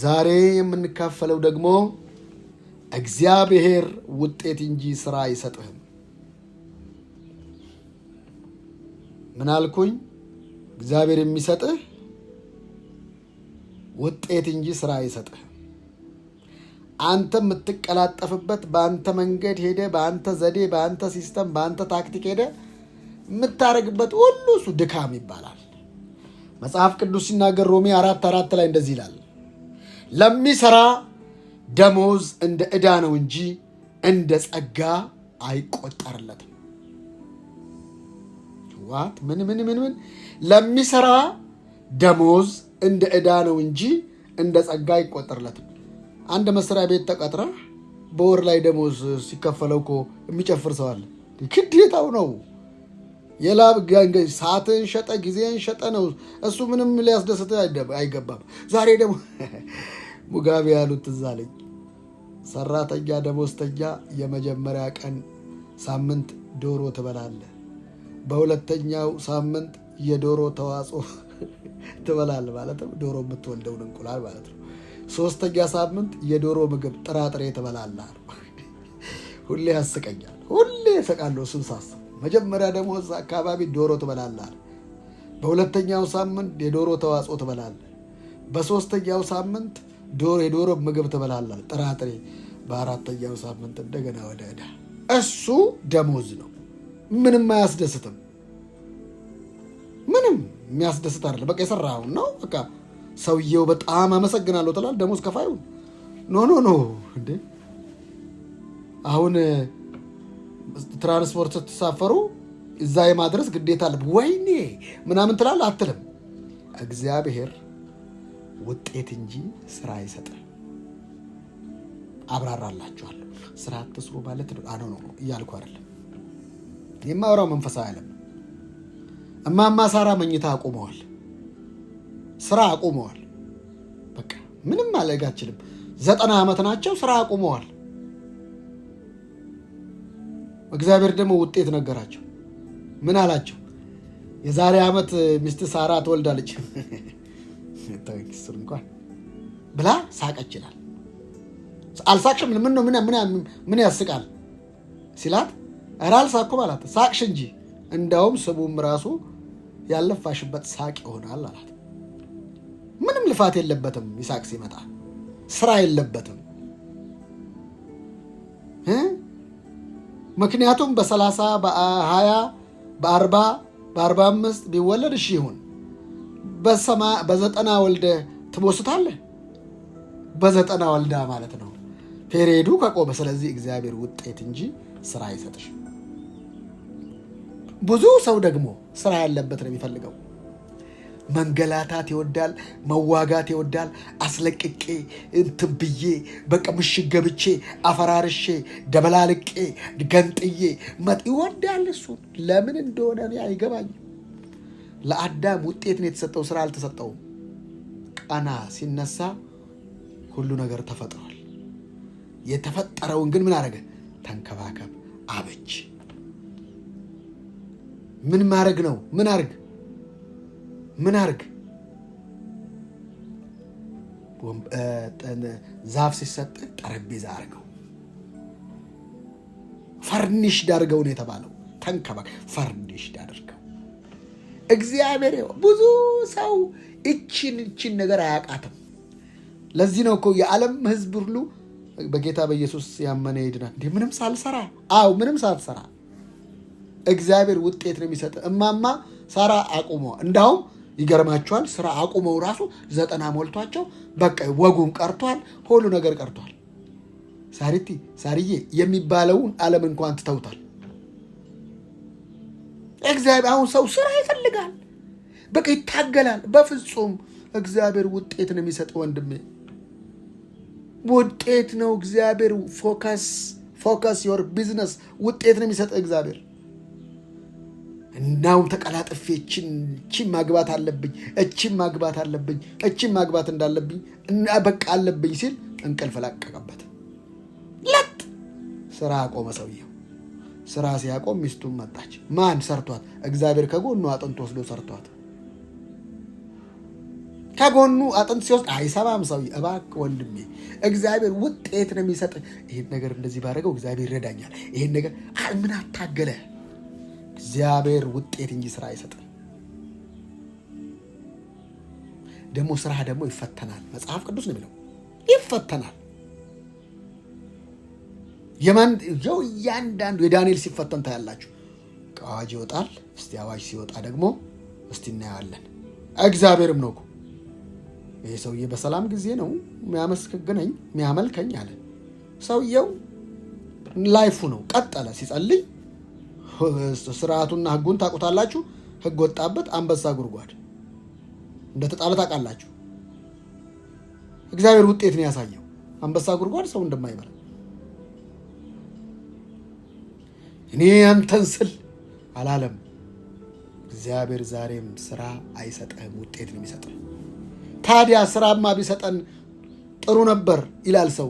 ዛሬ የምንካፈለው ደግሞ እግዚአብሔር ውጤት እንጂ ስራ አይሰጥህም። ምን አልኩኝ? እግዚአብሔር የሚሰጥህ ውጤት እንጂ ስራ አይሰጥህም። አንተ የምትቀላጠፍበት በአንተ መንገድ ሄደ፣ በአንተ ዘዴ፣ በአንተ ሲስተም፣ በአንተ ታክቲክ ሄደ የምታደርግበት ሁሉ እሱ ድካም ይባላል። መጽሐፍ ቅዱስ ሲናገር ሮሜ 4:4 ላይ እንደዚህ ይላል፣ ለሚሰራ ደሞዝ እንደ ዕዳ ነው እንጂ እንደ ጸጋ አይቆጠርለትም። ዋት ምን ለሚሰራ ደሞዝ እንደ ዕዳ ነው እንጂ እንደ ጸጋ አይቆጠርለትም። አንድ መስሪያ ቤት ተቀጥረ በወር ላይ ደሞዝ ሲከፈለው እኮ የሚጨፍር ሰው አለ። ግዴታው ነው። የላብ ሰዓትን ሸጠ፣ ጊዜን ሸጠ ነው እሱ። ምንም ሊያስደስት አይገባም። ዛሬ ደግሞ ሙጋቤ ያሉት ትዝ አለኝ። ሰራተኛ ደሞዝተኛ የመጀመሪያ ቀን ሳምንት ዶሮ ትበላለህ፣ በሁለተኛው ሳምንት የዶሮ ተዋጽኦ ትበላለህ ማለት ነው። ዶሮ የምትወልደውን እንቁላል ማለት ነው። ሶስተኛ ሳምንት የዶሮ ምግብ ጥራጥሬ ትበላለህ። ሁሌ ያስቀኛል። ሁሌ እሰቃለሁ እሱን ሳስብ። መጀመሪያ ደሞዝ አካባቢ ዶሮ ትበላለህ፣ በሁለተኛው ሳምንት የዶሮ ተዋጽኦ ትበላለህ፣ በሶስተኛው ሳምንት የዶሮ ምግብ ትበላለህ ጥራጥሬ፣ በአራተኛው ሳምንት እንደገና ወደ ዕዳ። እሱ ደሞዝ ነው። ምንም አያስደስትም። ምንም የሚያስደስት አይደለም። በቃ የሰራውን ነው። በቃ ሰውየው በጣም አመሰግናለሁ ትላለህ ደሞዝ ከፋዩን። ኖ እንዴ! አሁን ትራንስፖርት ስትሳፈሩ እዛ የማድረስ ግዴታ አለ። ወይኔ ምናምን ትላለህ አትልም። እግዚአብሔር ውጤት እንጂ ስራ አይሰጥም። አብራራላችኋለሁ። ስራ አትስሩ ማለት ነው እያልኩ አይደለም። የማወራው መንፈሳዊ ዓለም። እማማ ሳራ መኝታ አቁመዋል፣ ስራ አቁመዋል። በቃ ምንም ማለግ አችልም። 90 ዓመት ናቸው፣ ስራ አቁመዋል። እግዚአብሔር ደግሞ ውጤት ነገራቸው። ምን አላቸው? የዛሬ ዓመት ሚስት ሳራ ትወልዳለች እሱን እንኳን ብላ ሳቀች ይላል። አልሳቅሽም? ምን ነው ምን ያስቃል ሲላት፣ ኧረ አልሳኩም አላት። ሳቅሽ እንጂ እንዳውም ስሙም ራሱ ያለፋሽበት ሳቅ ይሆናል አላት። ምንም ልፋት የለበትም። ይሳቅ ሲመጣ ስራ የለበትም። ምክንያቱም በ30 በ20 በ40 በ45 ቢወለድ እሺ ይሁን፣ በ90 ወልደ ትቦስታለህ። በ90 ወልዳ ማለት ነው ፔሬዱ ከቆመ። ስለዚህ እግዚአብሔር ውጤት እንጂ ስራ አይሰጥሽ። ብዙ ሰው ደግሞ ስራ ያለበት ነው የሚፈልገው። መንገላታት ይወዳል፣ መዋጋት ይወዳል። አስለቅቄ እንትን ብዬ በቃ ምሽግ ገብቼ አፈራርሼ ደበላልቄ ገንጥዬ ይወዳል። እሱን ለምን እንደሆነ እኔ አይገባኝም። ለአዳም ውጤት ነው የተሰጠው፣ ስራ አልተሰጠውም። ቀና ሲነሳ ሁሉ ነገር ተፈጥሯል። የተፈጠረውን ግን ምን አደረገ? ተንከባከብ፣ አበጅ። ምን ማድረግ ነው? ምን አርግ? ዛፍ ሲሰጥ ጠረጴዛ አርገው፣ ፈርኒሽድ አድርገው ነው የተባለው። ተንከባከብ፣ ፈርኒሽድ አድርገው። እግዚአብሔር ብዙ ሰው እችን ነገር አያውቃትም። ለዚህ ነው እኮ የዓለም ሕዝብ ሁሉ በጌታ በኢየሱስ ያመነ ይድናል። እንዴ ምንም ሳልሰራ? አዎ ምንም ሳትሰራ እግዚአብሔር ውጤት ነው የሚሰጥ። እማማ ሳራ አቁመው፣ እንዳውም ይገርማቸዋል። ስራ አቁመው ራሱ 90 ሞልቷቸው በቃ ወጉም ቀርቷል፣ ሁሉ ነገር ቀርቷል። ሳርዬ የሚባለውን ዓለም እንኳን ትተውታል። እግዚአብሔር አሁን ሰው ስራ ይፈልጋል፣ በቃ ይታገላል። በፍጹም እግዚአብሔር ውጤት ነው የሚሰጥ ወንድሜ፣ ውጤት ነው እግዚአብሔር። ፎከስ ዮር ቢዝነስ። ውጤት ነው የሚሰጥ እግዚአብሔር። እናውም ተቀላጥፌ እቺን ማግባት አለብኝ፣ እቺን ማግባት እንዳለብኝ በቃ አለብኝ ሲል እንቅልፍ ላቀቀበት። ለጥ ስራ አቆመ ሰውየው። ስራ ሲያቆም ሚስቱም መጣች። ማን ሰርቷት? እግዚአብሔር ከጎኑ አጥንት ወስዶ ሰርቷት። ከጎኑ አጥንት ሲወስድ አይሰማም ሰው። እባክህ ወንድሜ እግዚአብሔር ውጤት ነው የሚሰጥ። ይሄን ነገር እንደዚህ ባደረገው እግዚአብሔር ይረዳኛል። ይሄን ነገር ምን አታገለ? እግዚአብሔር ውጤት እንጂ ስራ አይሰጥም። ደግሞ ስራ ደግሞ ይፈተናል። መጽሐፍ ቅዱስ ነው የሚለው ይፈተናል። እያንዳንዱ የዳንኤል ሲፈተን ታያላችሁ። አዋጅ ይወጣል። እስቲ አዋጅ ሲወጣ ደግሞ እስቲ እናያለን። እግዚአብሔርም ነው እኮ ይሄ ሰውዬ በሰላም ጊዜ ነው የሚያመስገነኝ የሚያመልከኝ አለ። ሰውየው ላይፉ ነው ቀጠለ። ሲጸልይ ስርዓቱና ህጉን ታውቁታላችሁ። ህግ ወጣበት፣ አንበሳ ጉድጓድ እንደተጣለ ታውቃላችሁ። እግዚአብሔር ውጤት ነው ያሳየው። አንበሳ ጉድጓድ ሰው እንደማይበላ እኔ አንተን ስል አላለም። እግዚአብሔር ዛሬም ስራ አይሰጠህም፣ ውጤት ነው የሚሰጠህ። ታዲያ ስራማ ቢሰጠን ጥሩ ነበር ይላል ሰው።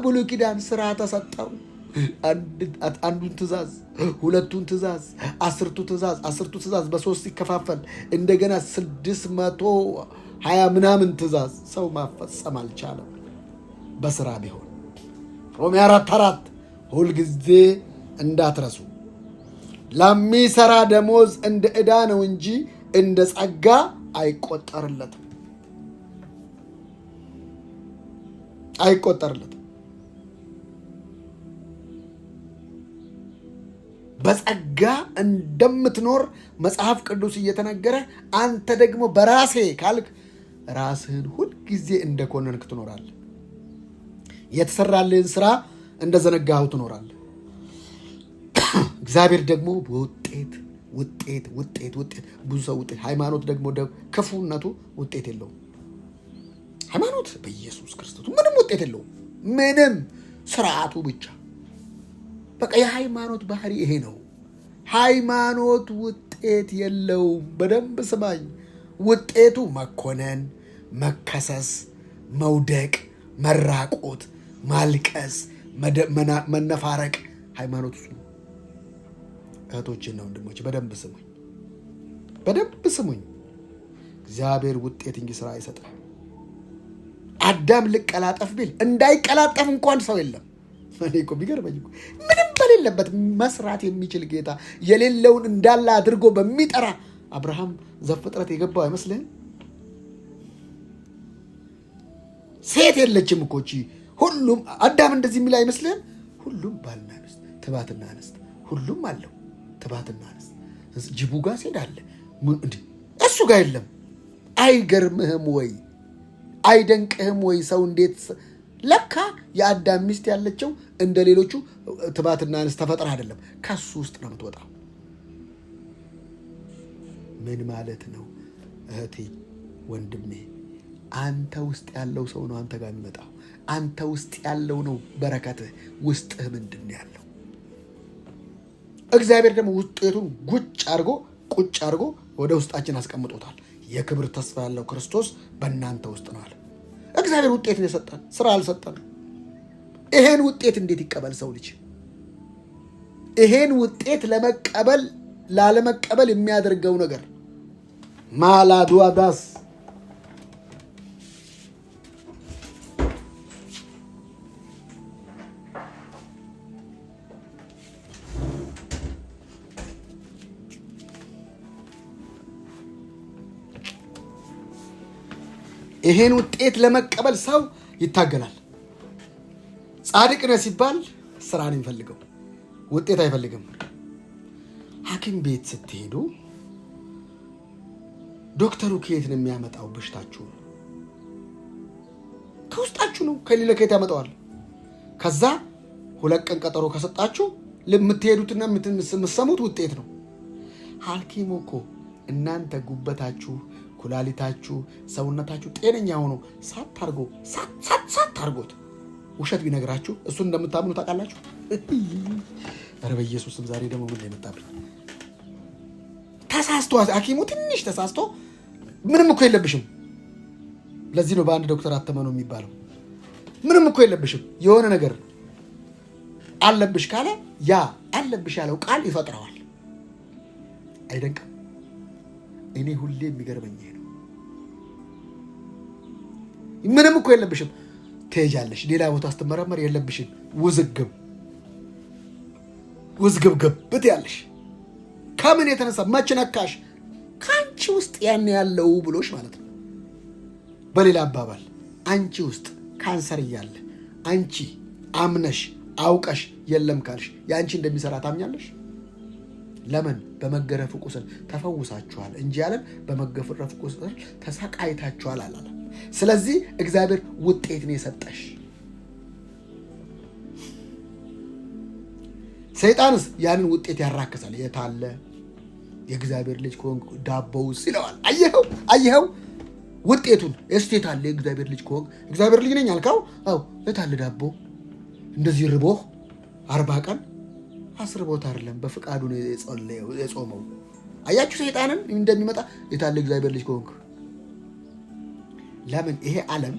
ብሉይ ኪዳን ስራ ተሰጠው። አንዱን ትእዛዝ፣ ሁለቱን ትእዛዝ፣ አስርቱ ትእዛዝ በሶስት ሲከፋፈል እንደገና 620 ምናምን ትእዛዝ ሰው ማፈጸም አልቻለም በስራ ቢሆን። ሮሜ 4:4 ሁልጊዜ እንዳትረሱ ለሚሰራ ደሞዝ እንደ ዕዳ ነው እንጂ እንደ ጸጋ አይቆጠርለትም። በጸጋ እንደምትኖር መጽሐፍ ቅዱስ እየተነገረ አንተ ደግሞ በራሴ ካልክ ራስህን ሁልጊዜ እንደኮነንክ ትኖራለህ። የተሰራልህን ስራ እንደዘነጋኸው ትኖራለህ። እግዚአብሔር ደግሞ ውጤት ብዙ ሰው ውጤት። ሃይማኖት ደግሞ ክፉነቱ ውጤት የለውም። ሃይማኖት በኢየሱስ ክርስቶስ ምንም ውጤት የለውም። ምንም ስርዓቱ ብቻ። በቃ የሃይማኖት ባህሪ ይሄ ነው። ሃይማኖት ውጤት የለውም። በደንብ ስማኝ። ውጤቱ መኮነን፣ መከሰስ፣ መውደቅ፣ መራቆት፣ ማልቀስ፣ መነፋረቅ ሃይማኖት እሱ ነው። እህቶችና ወንድሞች በደንብ ስሙኝ። እግዚአብሔር ውጤት እንጂ ስራ አይሰጥም። አዳም ልቀላጠፍ ቢል እንዳይቀላጠፍ እንኳን ሰው የለም። እኔ እኮ ቢገርመኝ እኮ ምንም በሌለበት መስራት የሚችል ጌታ የሌለውን እንዳለ አድርጎ በሚጠራ አብርሃም ዘፍጥረት የገባው አይመስልህም? ሴት የለችም እኮ እቺ። ሁሉም አዳም እንደዚህ የሚል አይመስልህም? ሁሉም ባልና ሚስት፣ ትባትና አንስት ሁሉም አለው። ትባትና አንስት ጅቡ ጋር ሲሄዳለ እሱ ጋር የለም። አይገርምህም ወይ? አይደንቅህም ወይ? ሰው እንዴት ለካ የአዳም ሚስት ያለችው እንደ ሌሎቹ ትባትና አንስት ተፈጥራ አይደለም፣ ከሱ ውስጥ ነው የምትወጣው። ምን ማለት ነው እህቴ ወንድሜ? አንተ ውስጥ ያለው ሰው ነው አንተ ጋር የሚመጣው። አንተ ውስጥ ያለው ነው በረከትህ። ውስጥህ ምንድን ነው ያለው? እግዚአብሔር ደግሞ ውጤቱን ቁጭ አድርጎ ወደ ውስጣችን አስቀምጦታል። የክብር ተስፋ ያለው ክርስቶስ በእናንተ ውስጥ ነው አለ። እግዚአብሔር ውጤት ነው የሰጠን፣ ስራ አልሰጠንም። ይሄን ውጤት እንዴት ይቀበል ሰው ልጅ? ይሄን ውጤት ላለመቀበል የሚያደርገው ነገር ማላዱአዳስ ይሄን ውጤት ለመቀበል ሰው ይታገላል። ጻድቅ ነህ ሲባል ስራ ነው የሚፈልገው፣ ውጤት አይፈልግም። ሐኪም ቤት ስትሄዱ ዶክተሩ ከየት ነው የሚያመጣው? በሽታችሁ ከውስጣችሁ ነው። ከሌላ ከየት ያመጣዋል? ከዛ 2 ቀን ቀጠሮ ከሰጣችሁ የምትሄዱትና የምትሰሙት ውጤት ነው። ሐኪሙ እኮ እናንተ ጉበታችሁ፣ ኩላሊታችሁ፣ ሰውነታችሁ ጤነኛ ሆኖ ሳታርጎት ውሸት ቢነግራችሁ እሱን እንደምታምኑ ታውቃላችሁ። ኧረ በኢየሱስም ዛሬ ደግሞ ምን የመጣብኝ ተሳስቶ፣ ሐኪሙ ትንሽ ተሳስቶ ምንም እኮ የለብሽም። ለዚህ ነው በአንድ ዶክተር አተመኑ የሚባለው። ምንም እኮ የለብሽም፣ የሆነ ነገር አለብሽ ካለ ያ አለብሽ ያለው ቃል ይፈጥረዋል። አይደንቅም? እኔ ሁሌ የሚገርመኝ ነው ምንም እኮ የለብሽም። ትሄጃለሽ ሌላ ቦታ ስትመረመር የለብሽም። ውዝግብግብ ያለሽ ከምን የተነሳ መች ነካሽ? ከአንቺ ውስጥ ያን ያለው ብሎሽ ማለት ነው። በሌላ አባባል አንቺ ውስጥ ካንሰር እያለ አንቺ አምነሽ አውቀሽ የለም ካልሽ የአንቺ እንደሚሰራ ታምኛለሽ? ለምን? በመገረፍ ቁስል ተፈውሳችኋል እንጂ ያለን በመገረፍ ቁስል ተሰቃይታችኋል አላለም። ስለዚህ እግዚአብሔር ውጤት ነው የሰጠሽ። ሰይጣንስ ያንን ውጤት ያራክሳል። የታለ የእግዚአብሔር ልጅ ከሆንክ ዳቦውስ ይለዋል። አየኸው ውጤቱን። እስቲ የታለ የእግዚአብሔር ልጅ ከሆንክ እግዚአብሔር ልጅ ነኝ አልካው። አዎ የታለ ዳቦ? እንደዚህ ርቦህ 40 ቀን አስርቦት አይደለም በፍቃዱ ነው የጾመው። አያችሁ ሰይጣንን እንደሚመጣ የታለ እግዚአብሔር ልጅ ከሆንክ። ለምን? ይሄ ዓለም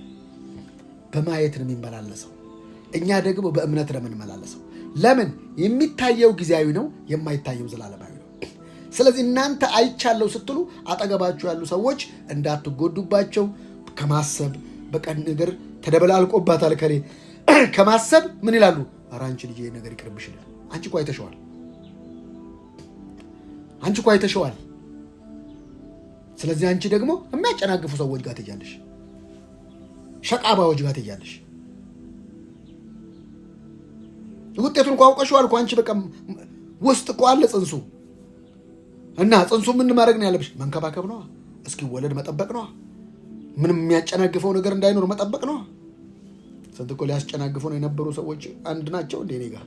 በማየት ነው የሚመላለሰው፣ እኛ ደግሞ በእምነት ነው የምንመላለሰው። ለምን? የሚታየው ጊዜያዊ ነው፣ የማይታየው ዘላለማዊ ነው። ስለዚህ እናንተ አይቻለው ስትሉ አጠገባችሁ ያሉ ሰዎች እንዳትጎዱባቸው ከማሰብ በቀን ነገር ተደበላልቆባታል ከኔ ከማሰብ ምን ይላሉ? ኧረ አንቺ ልጅ ነገር ይቅርብሽ ይላል። አንቺ እኮ አይተሽዋል። ስለዚህ አንቺ ደግሞ የሚያጨናግፉ ሰዎች ጋር ትያለሽ፣ ሸቃባዎች ጋር ትያለሽ። ውጤቱን እኮ አውቀሽዋል እኮ አንቺ። በቃ ውስጥ እኮ አለ ጽንሱ እና ጽንሱ ምን ማድረግ ነው ያለብሽ? መንከባከብ ነው፣ እስኪወለድ መጠበቅ ነው። ምንም የሚያጨናግፈው ነገር እንዳይኖር መጠበቅ ነው። ስንት እኮ ሊያስጨናግፉ ነው የነበሩ ሰዎች አንድ ናቸው እንደ እኔ ጋር።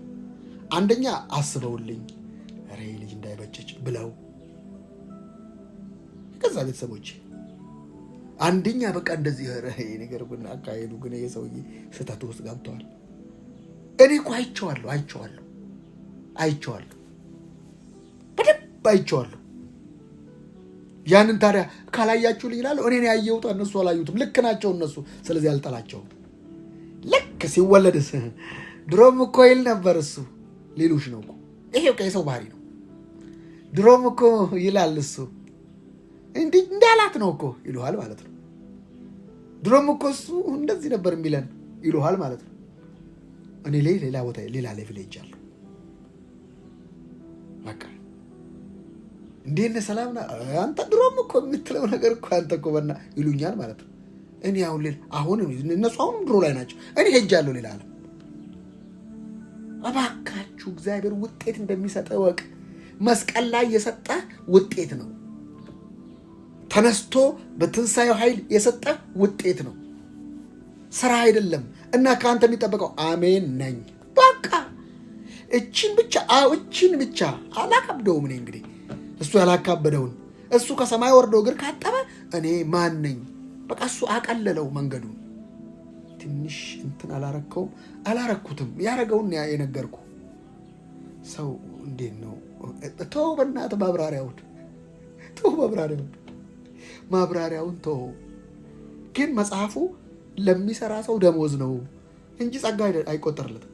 አንደኛ አስበውልኝ ኧረ ልጅ እንዳይበጭጭ ብለው ከዛ ቤተሰቦች አንደኛ በቃ እንደዚህ ኧረ ነገር ግን አካሄዱ ግን የሰውዬ ስህተት ውስጥ ገብተዋል። እኔ እኮ አይቼዋለሁ በደንብ አይቼዋለሁ። ያንን ታዲያ ካላያችሁልኝ እላለሁ። እኔ ያየሁት እነሱ አላዩትም። ልክ ናቸው እነሱ። ስለዚህ አልጠላቸውም። ልክ ሲወለድስ ድሮም እኮ ይል ነበር እሱ ሌሎች ነው እኮ። ይሄ የሰው ባህሪ ነው። ድሮም እኮ ይላል እሱ እንዳላት ነው እኮ ይሉሃል ማለት ነው። ድሮም እኮ እሱ እንደዚህ ነበር የሚለን ይሉሃል ማለት ነው። እኔ ሌላ ቦታ ሌላ ሌቭል ሄጃለሁ። በቃ እንዴት ሰላም አንተ ድሮም እኮ የምትለው ነገር እኮ አንተ እኮ በና ይሉኛል ማለት ነው። እኔ አሁን እነሱ አሁንም ድሮ ላይ ናቸው። እኔ ሄጃለሁ ሌላ ዓለም። እባካችሁ እግዚአብሔር ውጤት እንደሚሰጥ ወቅ መስቀል ላይ የሰጠ ውጤት ነው። ተነስቶ በትንሣኤው ኃይል የሰጠ ውጤት ነው፣ ስራ አይደለም። እና ከአንተ የሚጠበቀው አሜን ነኝ። በቃ እችን ብቻ አላከብደውም። እኔ እንግዲህ እሱ ያላካበደውን እሱ ከሰማይ ወርዶ እግር ካጠበ እኔ ማን ነኝ? በቃ እሱ አቀለለው መንገዱን። ትንሽ እንትን አላረኩትም። ያረገውን የነገርኩ ሰው እንዴት ነው? ተው በእናትህ ማብራሪያውን ተው። ግን መጽሐፉ ለሚሰራ ሰው ደሞዝ ነው እንጂ ጸጋ አይቆጠርለትም።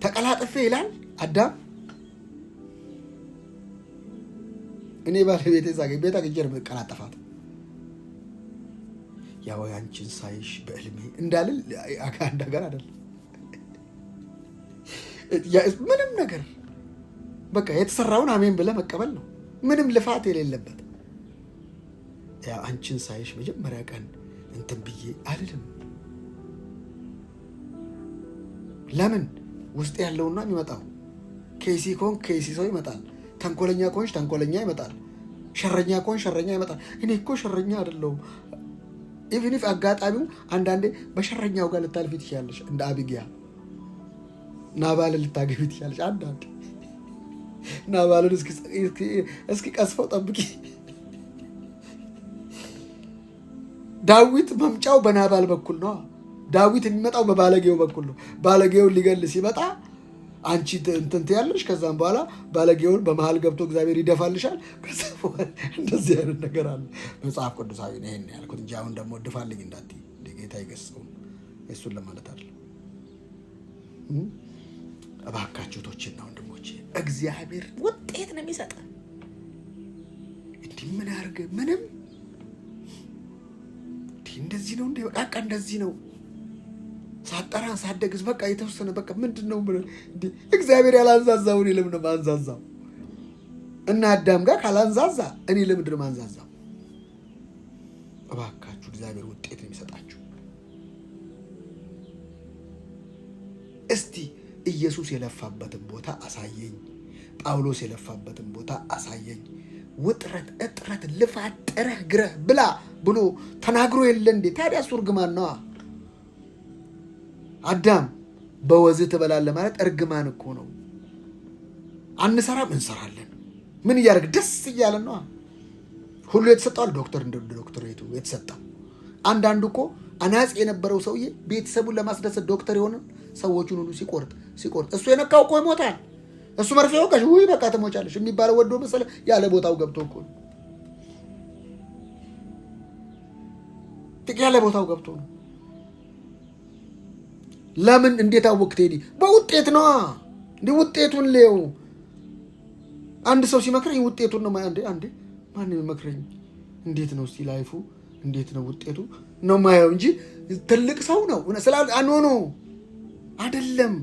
ተቀላጥፌ ይላል አዳም። እኔ ባለቤቴ ዛገኝ ቤት አግኝቼ ነው የምቀላጠፋት። ያው አንቺን ሳይሽ በእልሜ እንዳልል አንድ ነገር አይደለም። ምንም ነገር በቃ የተሰራውን አሜን ብለህ መቀበል ነው። ምንም ልፋት የሌለበት። ያው አንቺን ሳይሽ መጀመሪያ ቀን እንትን ብዬ አልልም። ለምን? ውስጥ ያለውና የሚመጣው። ኬሲ ኮን ኬሲ ሰው ይመጣል። ተንኮለኛ ኮንሽ ተንኮለኛ ይመጣል። ሸረኛ ኮን ሸረኛ ይመጣል። እኔ እኮ ሸረኛ አይደለሁም። ኢቭን ኢፍ አጋጣሚው አንዳንዴ በሸረኛው ጋር ልታልፊ ትችያለሽ። እንደ አቢጊያ ናባልን ልታገቢ ትችያለሽ። አንዳንዴ ናባልን እስኪ ቀስፈው ጠብቂ። ዳዊት መምጫው በናባል በኩል ነው። ዳዊት የሚመጣው በባለጌው በኩል ነው። ባለጌውን ሊገል ሲመጣ አንቺ እንትን ትያለሽ። ከዛም በኋላ ባለጌውን በመሃል ገብቶ እግዚአብሔር ይደፋልሻል። ከዛ በኋላ እንደዚህ አይነት ነገር አለ። መጽሐፍ ቅዱሳዊ ነው ይሄን ያልኩት እንጂ አሁን ደግሞ ድፋልኝ እንዳትዪ ጌታ ይገስጸው። እሱን ለማለት አለ። እባካችሁ እህቶቼና ወንድሞቼ እግዚአብሔር ውጤት ነው የሚሰጠን። እንዲህ ምን ያርግ? ምንም እንደዚህ ነው እንዴ? በቃ እንደዚህ ነው። ሳጠራ ሳደግስ በቃ የተወሰነ በቃ ምንድነው እንዴ? እግዚአብሔር ያላንዛዛው እኔ ለምን ማንዛዛው? እና አዳም ጋር ካላንዛዛ እኔ ለምንድን ማንዛዛው? እባካችሁ እግዚአብሔር ውጤት ነው የሚሰጣችሁ። እስቲ ኢየሱስ የለፋበትን ቦታ አሳየኝ፣ ጳውሎስ የለፋበትን ቦታ አሳየኝ። ውጥረት፣ እጥረት፣ ልፋት፣ ጥረህ ግረህ ብላ ብሎ ተናግሮ የለ እንዴ? ታዲያ እሱ እርግማን ነዋ። አዳም በወዝህ ትበላለህ ማለት እርግማን እኮ ነው። አንሰራም፣ እንሰራለን። ምን እያደረግ ደስ እያለን ነዋ። ሁሉ የተሰጠዋል ዶክተር እንደ ዶክተሬቱ የተሰጠው። አንዳንዱ እኮ አናጺ የነበረው ሰውዬ ቤተሰቡን ለማስደሰት ዶክተር የሆነ ሰዎቹን ሁሉ ሲቆርጥ እሱ የነካው እኮ ይሞታል። እሱ መርፌ ወጋሽ ውይ በቃ ትሞቻለሽ የሚባለው ወዶ መሰለ ያለ ቦታው ገብቶ እኮ ያለ ቦታው ገብቶ ነው። ለምን እንዴት አወቅ ቴዲ? በውጤት ነዋ። እንዴ ውጤቱን ሌው አንድ ሰው ሲመክረኝ ውጤቱን ነው አንዴ ማን ይመክረኝ? እንዴት ነው እስቲ ላይፉ እንዴት ነው ውጤቱ ነው ማየው እንጂ ትልቅ ሰው ነው ስላል አኖኖ አይደለም።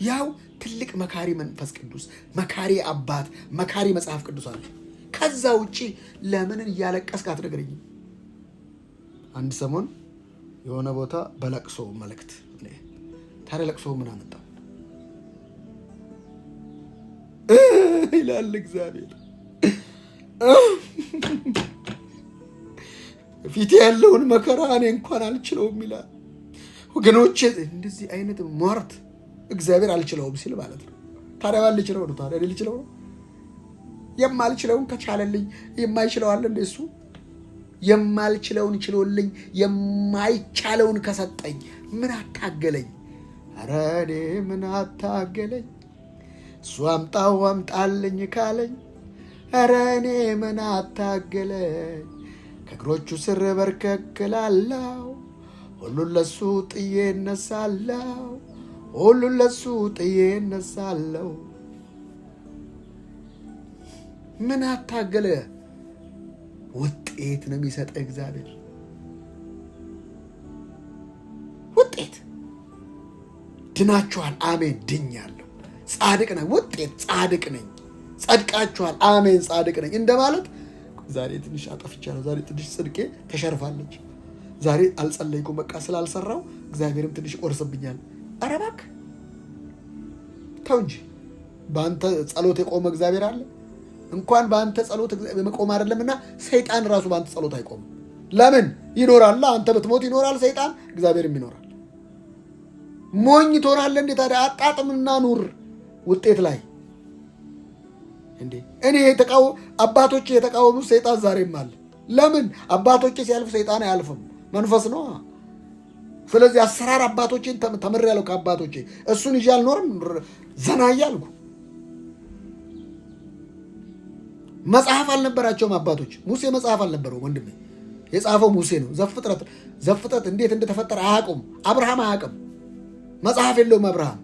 ያው ትልቅ መካሪ መንፈስ ቅዱስ፣ መካሪ አባት፣ መካሪ መጽሐፍ ቅዱስ አለ። ከዛ ውጪ ለምን እያለቀስክ አትነግረኝም? አንድ ሰሞን የሆነ ቦታ በለቅሶ መልእክት ታዲያ ለቅሶ ምን አመጣው ይላል እግዚአብሔር። ፊት ያለውን መከራ እኔ እንኳን አልችለውም ይላል። ወገኖቼ እንደዚህ አይነት ሟርት እግዚአብሔር አልችለውም ሲል ማለት ነው። ታዲያ ባልችለው ነው ታዲያ ልችለው ነው? የማልችለውን ከቻለልኝ የማይችለው አለ እንደ እሱ? የማልችለውን ችሎልኝ የማይቻለውን ከሰጠኝ ምን አታገለኝ? ኧረ እኔ ምን አታገለኝ? እሱ አምጣው አምጣልኝ ካለኝ ኧረ እኔ ምን አታገለኝ? ከእግሮቹ ስር በርከክላለሁ፣ ሁሉን ለሱ ጥዬ እነሳለሁ፣ ሁሉን ለሱ ጥዬ እነሳለሁ። ምን አታገለ? ውጤት ነው የሚሰጥ እግዚአብሔር። ውጤት ድናችኋል፣ አሜን። ድኛለሁ፣ ጻድቅ ነኝ፣ ውጤት ጻድቅ ነኝ። ጸድቃችኋል፣ አሜን፣ ጻድቅ ነኝ እንደማለት። ዛሬ ትንሽ አጠፍቻለሁ፣ ዛሬ ትንሽ ጽድቄ ተሸርፋለች፣ ዛሬ አልጸለይኩም፣ በቃ ስላልሰራው እግዚአብሔርም ትንሽ ቆርስብኛል። ኧረ እባክህ ተው እንጂ። በአንተ ጸሎት የቆመ እግዚአብሔር አለ? እንኳን በአንተ ጸሎት መቆም አይደለምና ሰይጣን ራሱ በአንተ ጸሎት አይቆምም። ለምን ይኖራል? አንተ ብትሞት ይኖራል ሰይጣን፣ እግዚአብሔርም ይኖራል። ሞኝ ትሆናለህ እንዴ ታዲያ? አጣጥምና ኑር ውጤት ላይ እንዴ። እኔ አባቶቼ የተቃወሙት ሰይጣን ዛሬም አለ። ለምን? አባቶቼ ሲያልፍ ሰይጣን አያልፍም፣ መንፈስ ነው። ስለዚህ አሰራር አባቶቼን ተምሬያለሁ ከአባቶቼ። እሱን ይዤ አልኖርም፣ ዘና እያልኩ። መጽሐፍ አልነበራቸውም አባቶች። ሙሴ መጽሐፍ አልነበረው ወንድሜ፣ የጻፈው ሙሴ ነው። ዘፍጥረት እንዴት እንደተፈጠረ አያውቁም። አብርሃም አያውቅም፣ መጽሐፍ የለውም አብርሃም።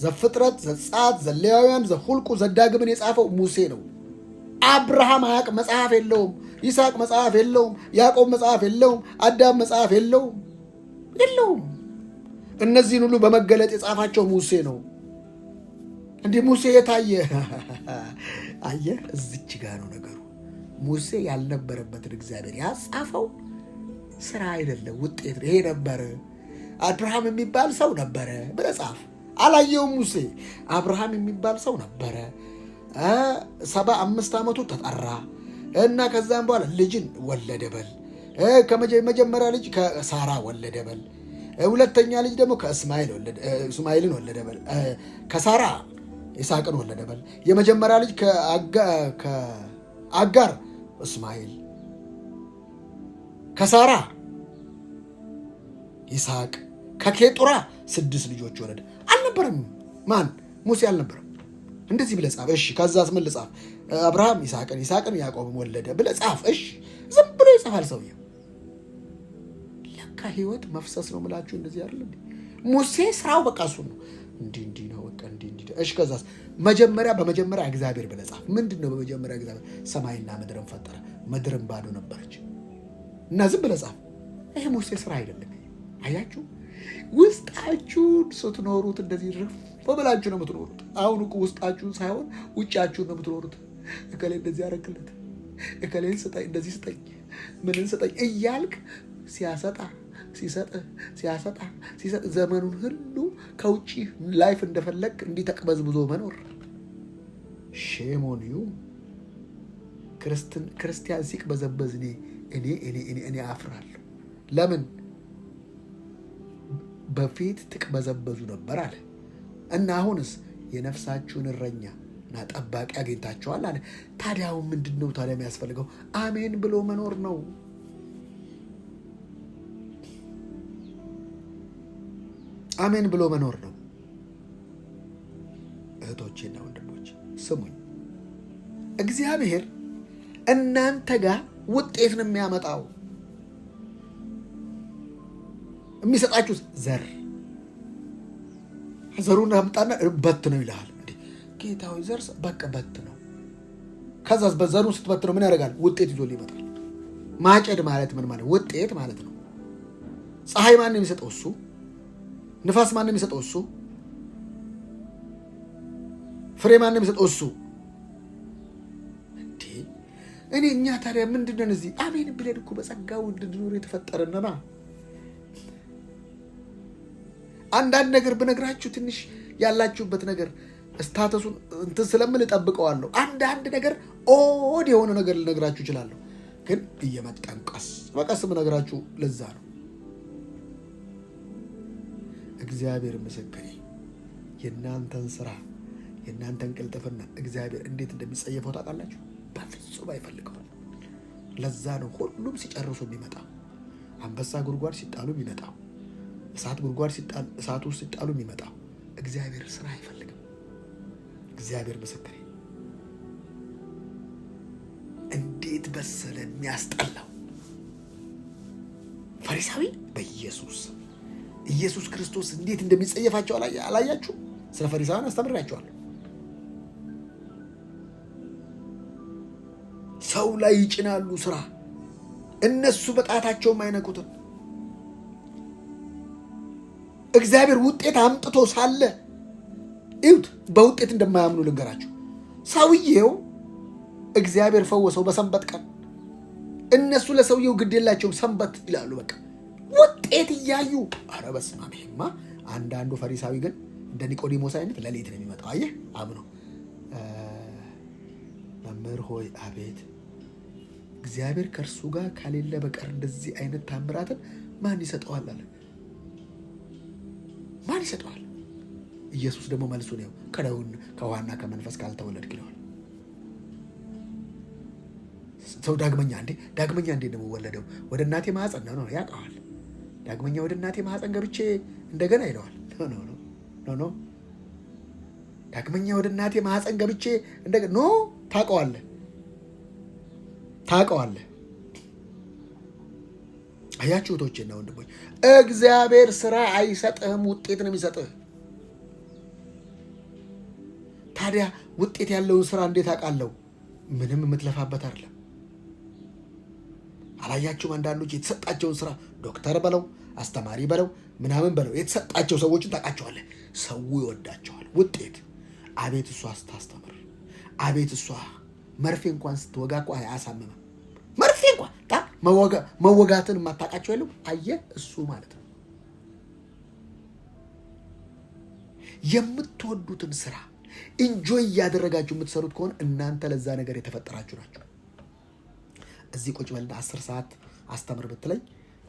ዘፍጥረት፣ ዘጸአት፣ ዘሌዋውያን፣ ዘሁልቁ፣ ዘዳግምን የጻፈው ሙሴ ነው። አብርሃም አያውቅም፣ መጽሐፍ የለውም። ይስሐቅ መጽሐፍ የለውም። ያዕቆብ መጽሐፍ የለውም። አዳም መጽሐፍ የለውም። እነዚህን ሁሉ በመገለጥ የጻፋቸው ሙሴ ነው። እንዲህ ሙሴ የታየ አየህ፣ እዚች ጋር ነው ነገሩ። ሙሴ ያልነበረበትን እግዚአብሔር ያጻፈው ስራ አይደለም፣ ውጤት ነው። ይሄ ነበረ አብርሃም የሚባል ሰው ነበረ ብለህ ጻፍ። አላየውም ሙሴ። አብርሃም የሚባል ሰው ነበረ፣ 75 ዓመቱ ተጠራ እና ከዛም በኋላ ልጅን ወለደ በል። ከመጀመሪያ ልጅ ከሳራ ወለደ በል። ሁለተኛ ልጅ ደግሞ እስማኤልን ወለደ በል። ከሳራ ይስሐቅን ወለደ በል። የመጀመሪያ ልጅ ከአጋር እስማኤል፣ ከሳራ ይስሐቅ፣ ከኬጡራ 6 ልጆች ወለደ። አልነበረም ማን? ሙሴ አልነበረም። እንደዚህ ብለህ ጻፍ። እሺ ከዛስ ምን ልጻፍ? አብርሃም ይስሐቅን ያዕቆብን ወለደ ብለህ ጻፍ። እሺ ዝም ብሎ ይጻፋል ሰውዬው። ለካ ህይወት መፍሰስ ነው የምላችሁ። እንደዚህ አይደል? ሙሴ ስራው በቃ እሱ ነው። እንዲህ ነው በቃ እንዲህ። እሺ ከዛስ? በመጀመሪያ እግዚአብሔር ብለህ ጻፍ። ምንድን ነው በመጀመሪያ እግዚአብሔር ሰማይና ምድርን ፈጠረ። ምድርን ባዶ ነበረች፣ እና ዝም ብለህ ጻፍ። ይሄ ሙሴ ስራ አይደለም። አያችሁ፣ ውስጣችሁን ስትኖሩት እንደዚህ ርፍ ብላችሁ ነው የምትኖሩት። አሁን እኮ ውስጣችሁን ሳይሆን ውጫችሁን ነው የምትኖሩት። እከሌ እንደዚህ ያደረግለት፣ እከሌን ስጠኝ፣ እንደዚህ ስጠኝ፣ ምንን ስጠኝ እያልክ ሲሰጥ ዘመኑን ሁሉ ከውጭ ላይፍ እንደፈለግ እንዲህ ተቅበዝብዞ መኖር። ሼም ኦን ዩ። ክርስቲያን ሲቅበዘበዝ እኔ አፍራለሁ። ለምን? በፊት ትቅበዘበዙ ነበር አለ እና አሁንስ የነፍሳችሁን እረኛ እና ጠባቂ አግኝታችኋል አለ። ታዲያው ምንድን ነው ታዲያ የሚያስፈልገው? አሜን ብሎ መኖር ነው። አሜን ብሎ መኖር ነው። እህቶቼና ወንድሞች ስሙኝ፣ እግዚአብሔር እናንተ ጋር ውጤት ነው የሚያመጣው። የሚሰጣችሁ ዘሩን አምጣና በት ነው ይልሃል። እንዴ ጌታዊ ዘር በቃ በት ነው። ከዛስ በዘሩ ስትበት ነው ምን ያደርጋል? ውጤት ይዞ ይመጣል። ማጨድ ማለት ምን ማለት? ውጤት ማለት ነው። ፀሐይ ማን ነው የሚሰጠው? እሱ። ንፋስ ማን ነው የሚሰጠው? እሱ። ፍሬ ማን ነው የሚሰጠው? እሱ። እኛ ታዲያ ምንድነው እዚህ? አሜን ብለን እኮ በጸጋው እንድንኖር የተፈጠረንና አንዳንድ ነገር ብነግራችሁ ትንሽ ያላችሁበት ነገር ስታተሱን እንትን ስለምን እጠብቀዋለሁ። አንዳንድ ነገር ኦድ የሆነ ነገር ልነግራችሁ እችላለሁ፣ ግን እየመጣን ቀስ በቀስ ብነግራችሁ ለዛ ነው። እግዚአብሔር ምስክሬ፣ የእናንተን ስራ የእናንተን ቅልጥፍና እግዚአብሔር እንዴት እንደሚጸየፈው ታውቃላችሁ? በፍጹም አይፈልገው። ለዛ ነው ሁሉም ሲጨርሱ የሚመጣው። አንበሳ ጉድጓድ ሲጣሉ የሚመጣው፣ እሳት ጉድጓድ ሲጣሉ እሳት ውስጥ ሲጣሉ የሚመጣው። እግዚአብሔር ስራ አይፈልግም። እግዚአብሔር ምስክሬ፣ እንዴት በሰለ የሚያስጠላው ፈሪሳዊ ኢየሱስ ክርስቶስ እንዴት እንደሚጸየፋቸው አላያችሁ? ስለ ፈሪሳውያን አስተምሬያቸዋለሁ። ሰው ላይ ይጭናሉ ስራ፣ እነሱ በጣታቸውም አይነኩትም። እግዚአብሔር ውጤት አምጥቶ ሳለ እዩት፣ በውጤት እንደማያምኑ ልንገራችሁ። ሰውየው እግዚአብሔር ፈወሰው በሰንበት ቀን። እነሱ ለሰውየው ግድ የላቸውም፣ ሰንበት ይላሉ። በቃ ውጤት እያዩ ኧረ በስመ አብ። ይሄማ አንዳንዱ ፈሪሳዊ ግን እንደ ኒቆዲሞስ አይነት ሌሊት ነው የሚመጣው። አየህ አምኖ መምህር ሆይ አቤት፣ እግዚአብሔር ከእርሱ ጋር ካሌለ በቀር እንደዚህ አይነት ታምራትን ማን ይሰጠዋል አለ። ማን ይሰጠዋል? ኢየሱስ ደግሞ መልሱ ነው ከውሃና ከመንፈስ ካልተወለድክ ይለዋል። ሰው ዳግመኛ እንዴ ነው ወለደው? ወደ እናቴ ማህፀን ነው ያውቀዋል። ዳግመኛ ወደ እናቴ ማህፀን ገብቼ እንደገና ይለዋል። ኖ ዳግመኛ ወደ እናቴ ማህፀን ገብቼ እንደገና ኖ። ታውቀዋለህ። አያችሁ እህቶቼና ወንድሞች፣ እግዚአብሔር ስራ አይሰጥህም፣ ውጤት ነው የሚሰጥህ። ታዲያ ውጤት ያለውን ስራ እንዴት አውቃለሁ? ምንም የምትለፋበት አይደለም። አላያችሁም? አንዳንዶች የተሰጣቸውን ስራ ዶክተር በለው አስተማሪ በለው ምናምን በለው የተሰጣቸው ሰዎችን ታውቃቸዋለህ። ሰው ይወዳቸዋል። ውጤት አቤት እሷ ስታስተምር፣ አቤት እሷ መርፌ እንኳን ስትወጋ እኮ አያሳምምም። መርፌ እንኳን መወጋትን የማታውቃቸው የለም። አየህ፣ እሱ ማለት ነው። የምትወዱትን ስራ ኢንጆይ እያደረጋችሁ የምትሰሩት ከሆነ እናንተ ለዛ ነገር የተፈጠራችሁ ናቸው። እዚህ ቁጭ በልና 10 ሰዓት አስተምር ብትለኝ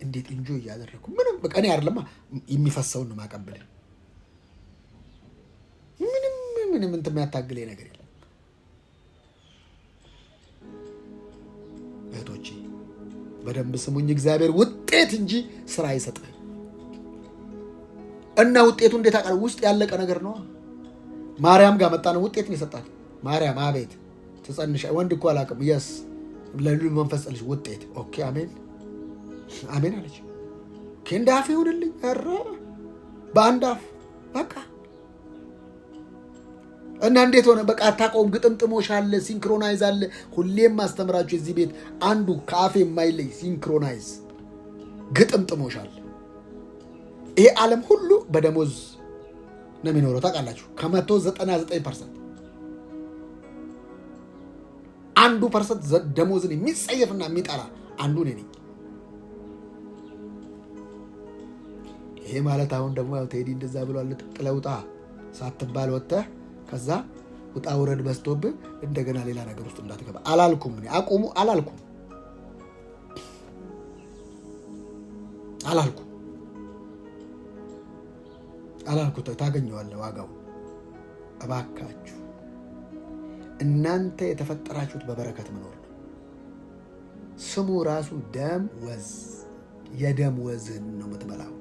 እንዴት ኢንጆይ እያደረግኩ ምንም በቃ እኔ አይደለማ የሚፈሰውን ነው ማቀበል። ምንም እንትን የሚያታግለኝ ነገር የለም። እህቶቼ በደንብ ስሙኝ። እግዚአብሔር ውጤት እንጂ ስራ አይሰጥህ። እና ውጤቱ እንዴት አውቃለሁ? ውስጥ ያለቀ ነገር ነው። ማርያም ጋር መጣ ነው ውጤት ነው የሰጣት። ማርያም አቤት ትጸንሽ፣ ወንድ እኮ አላውቅም። የስ ለልዑል መንፈስ ጸልሽ ውጤት። ኦኬ አሜን አሜን አለች። ከእንደ አፍ ይሁንልኝ። ኧረ በአንድ አፍ በቃ እና እንዴት ሆነ? በቃ አታውቀውም። ግጥምጥሞሽ አለ፣ ሲንክሮናይዝ አለ። ሁሌም ማስተምራችሁ እዚህ ቤት አንዱ ከአፌ የማይለይ ሲንክሮናይዝ ግጥምጥሞሽ አለ። ይሄ ዓለም ሁሉ በደሞዝ ነው የሚኖረው ታውቃላችሁ። ከ199% 1% ደሞዝን የሚጸየፍና የሚጠላ አንዱ እኔ ነኝ። ይሄ ማለት አሁን ደግሞ ያው ቴዲ እንደዛ ብሏል ጥለህ ውጣ ሳትባል ወጥተህ ከዛ ውጣ ውረድ በዝቶብህ እንደገና ሌላ ነገር ውስጥ እንዳትገባ አላልኩም። እኔ አቁሙ አላልኩም። ታገኘዋለህ ዋጋው። እባካችሁ እናንተ የተፈጠራችሁት በበረከት መኖር ነው። ስሙ ራሱ ደም ወዝ፣ የደም ወዝን ነው የምትበላው።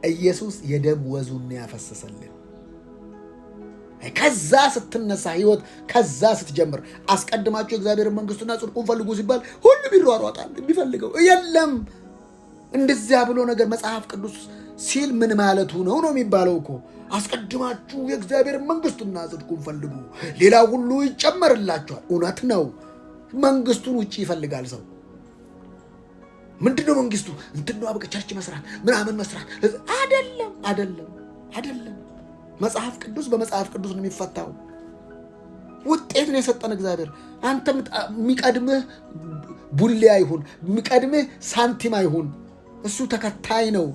ኢየሱስ የደም ወዙን ያፈሰሰልን። ከዛ ስትነሳ ህይወት ከዛ ስትጀምር አስቀድማችሁ የእግዚአብሔር መንግስቱና ጽድቁን ፈልጉ ሲባል ሁሉም ይሯሯጣል። የሚፈልገው የለም። እንደዚያ ብሎ ነገር መጽሐፍ ቅዱስ ሲል ምን ማለቱ ነው የሚባለው እኮ። አስቀድማችሁ የእግዚአብሔር መንግስቱና ጽድቁን ፈልጉ ሌላ ሁሉ ይጨመርላችኋል። እውነት ነው። መንግስቱን ውጪ ይፈልጋል ሰው። ምንድነው መንግስቱ? እንትነው አበቀ ቸርች መስራት ምናምን መስራት አይደለም። መጽሐፍ ቅዱስ በመጽሐፍ ቅዱስ ነው የሚፈታው። ውጤት ነው የሰጠን እግዚአብሔር። አንተ የሚቀድምህ ቡሌ አይሁን፣ የሚቀድምህ ሳንቲም አይሁን። እሱ ተከታይ ነው።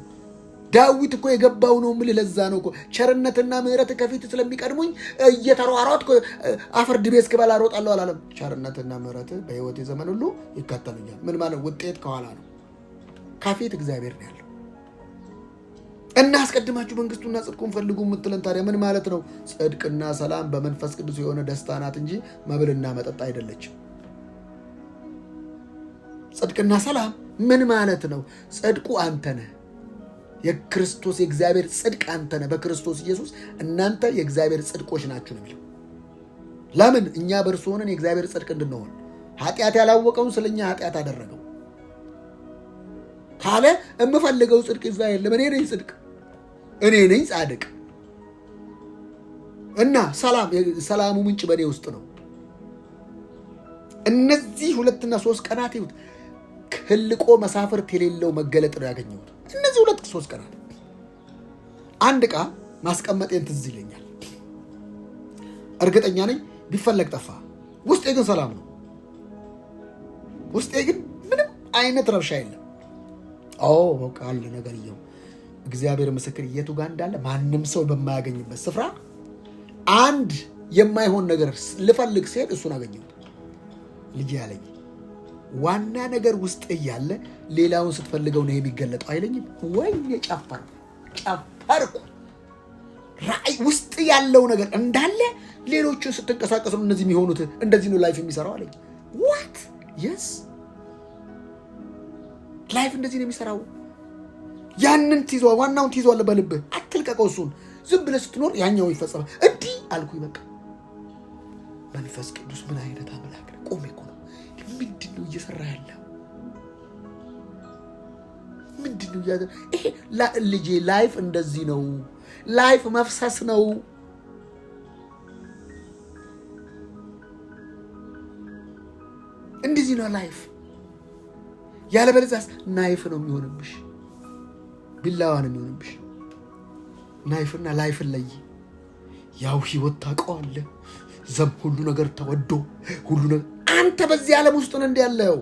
ዳዊት እኮ የገባው ነው የምልህ። ለዛ ነው እኮ ቸርነትና ምሕረት ከፊት ስለሚቀድሙኝ እየተሯሯጥኩ አፈር ድቤ እስክበላ እሮጣለሁ አላለም። ቸርነትና ምሕረት በህይወቴ ዘመን ሁሉ ይከተሉኛል። ምን ማለት? ውጤት ከኋላ ነው፣ ከፊት እግዚአብሔር ነው ያለው። እና አስቀድማችሁ መንግስቱና ጽድቁን ፈልጉ የምትለን ታዲያ ምን ማለት ነው? ጽድቅና ሰላም በመንፈስ ቅዱስ የሆነ ደስታ ናት እንጂ መብልና መጠጥ አይደለችም። ጽድቅና ሰላም ምን ማለት ነው? ጽድቁ አንተ ነህ። የክርስቶስ የእግዚአብሔር ጽድቅ አንተ ነህ በክርስቶስ ኢየሱስ። እናንተ የእግዚአብሔር ጽድቆች ናችሁ ነው የሚለው። ለምን? እኛ በእርሱ ሆነን የእግዚአብሔር ጽድቅ እንድንሆን። ኃጢአት ያላወቀውን ስለኛ ኃጢአት አደረገው ካለ የምፈልገው ጽድቅ ይዛ የለም። እኔ ነኝ ጽድቅ፣ እኔ ነኝ ጻድቅ። እና ሰላሙ ምንጭ በእኔ ውስጥ ነው። እነዚህ 2 እና 3 ቀናት ይሁት ህልቆ መሳፍርት የሌለው መገለጥ ነው ያገኘሁት። እነዚህ 2 3 ቀናት አንድ ዕቃ ማስቀመጤን ትዝ ይለኛል። እርግጠኛ ነኝ ቢፈለግ ጠፋ። ውስጤ ግን ሰላም ነው። ውስጤ ግን ምንም አይነት ረብሻ የለም። በቃ አለ ነገርየው። እግዚአብሔር ምስክር የቱ ጋር እንዳለ ማንም ሰው በማያገኝበት ስፍራ አንድ የማይሆን ነገር ልፈልግ ሲሄድ እሱን አገኘሁት። ልጅ ያለኝ ዋና ነገር ውስጥ እያለ ሌላውን ስትፈልገው ነው የሚገለጠው አይለኝም ወይ? ጨፈርኩ። ራእይ ውስጥ ያለው ነገር እንዳለ ሌሎችን ስትንቀሳቀሱ እነዚህ የሚሆኑት እንደዚህ ነው ላይፍ የሚሰራው አለኝ። ዋት የስ ላይፍ እንደዚህ ነው የሚሰራው። ያንን ትይዟል፣ ዋናውን ትይዟል በልብህ። አትልቀቀው እሱን። ዝም ብለህ ስትኖር ያኛው ይፈጸማል። እንዲህ አልኩኝ። በቃ መንፈስ ቅዱስ ምን አይነት አምላክ ነው! ቆሜ እኮ ነው። ምንድን ነው እየሰራ ያለው? ምንድን ነው እያደረገ? ይሄ ልጄ ላይፍ እንደዚህ ነው። ላይፍ መፍሰስ ነው። እንደዚህ ነው ላይፍ። ያለበለዚያስ ናይፍ ነው የሚሆንብሽ፣ ቢላዋ ነው የሚሆንብሽ። ናይፍና ላይፍን ለይ። ያው ህይወት ታውቀዋለህ። ሁሉ ነገር ተወዶ ሁሉ ነገር አንተ በዚህ ዓለም ውስጥ ነው እንደ ያለው።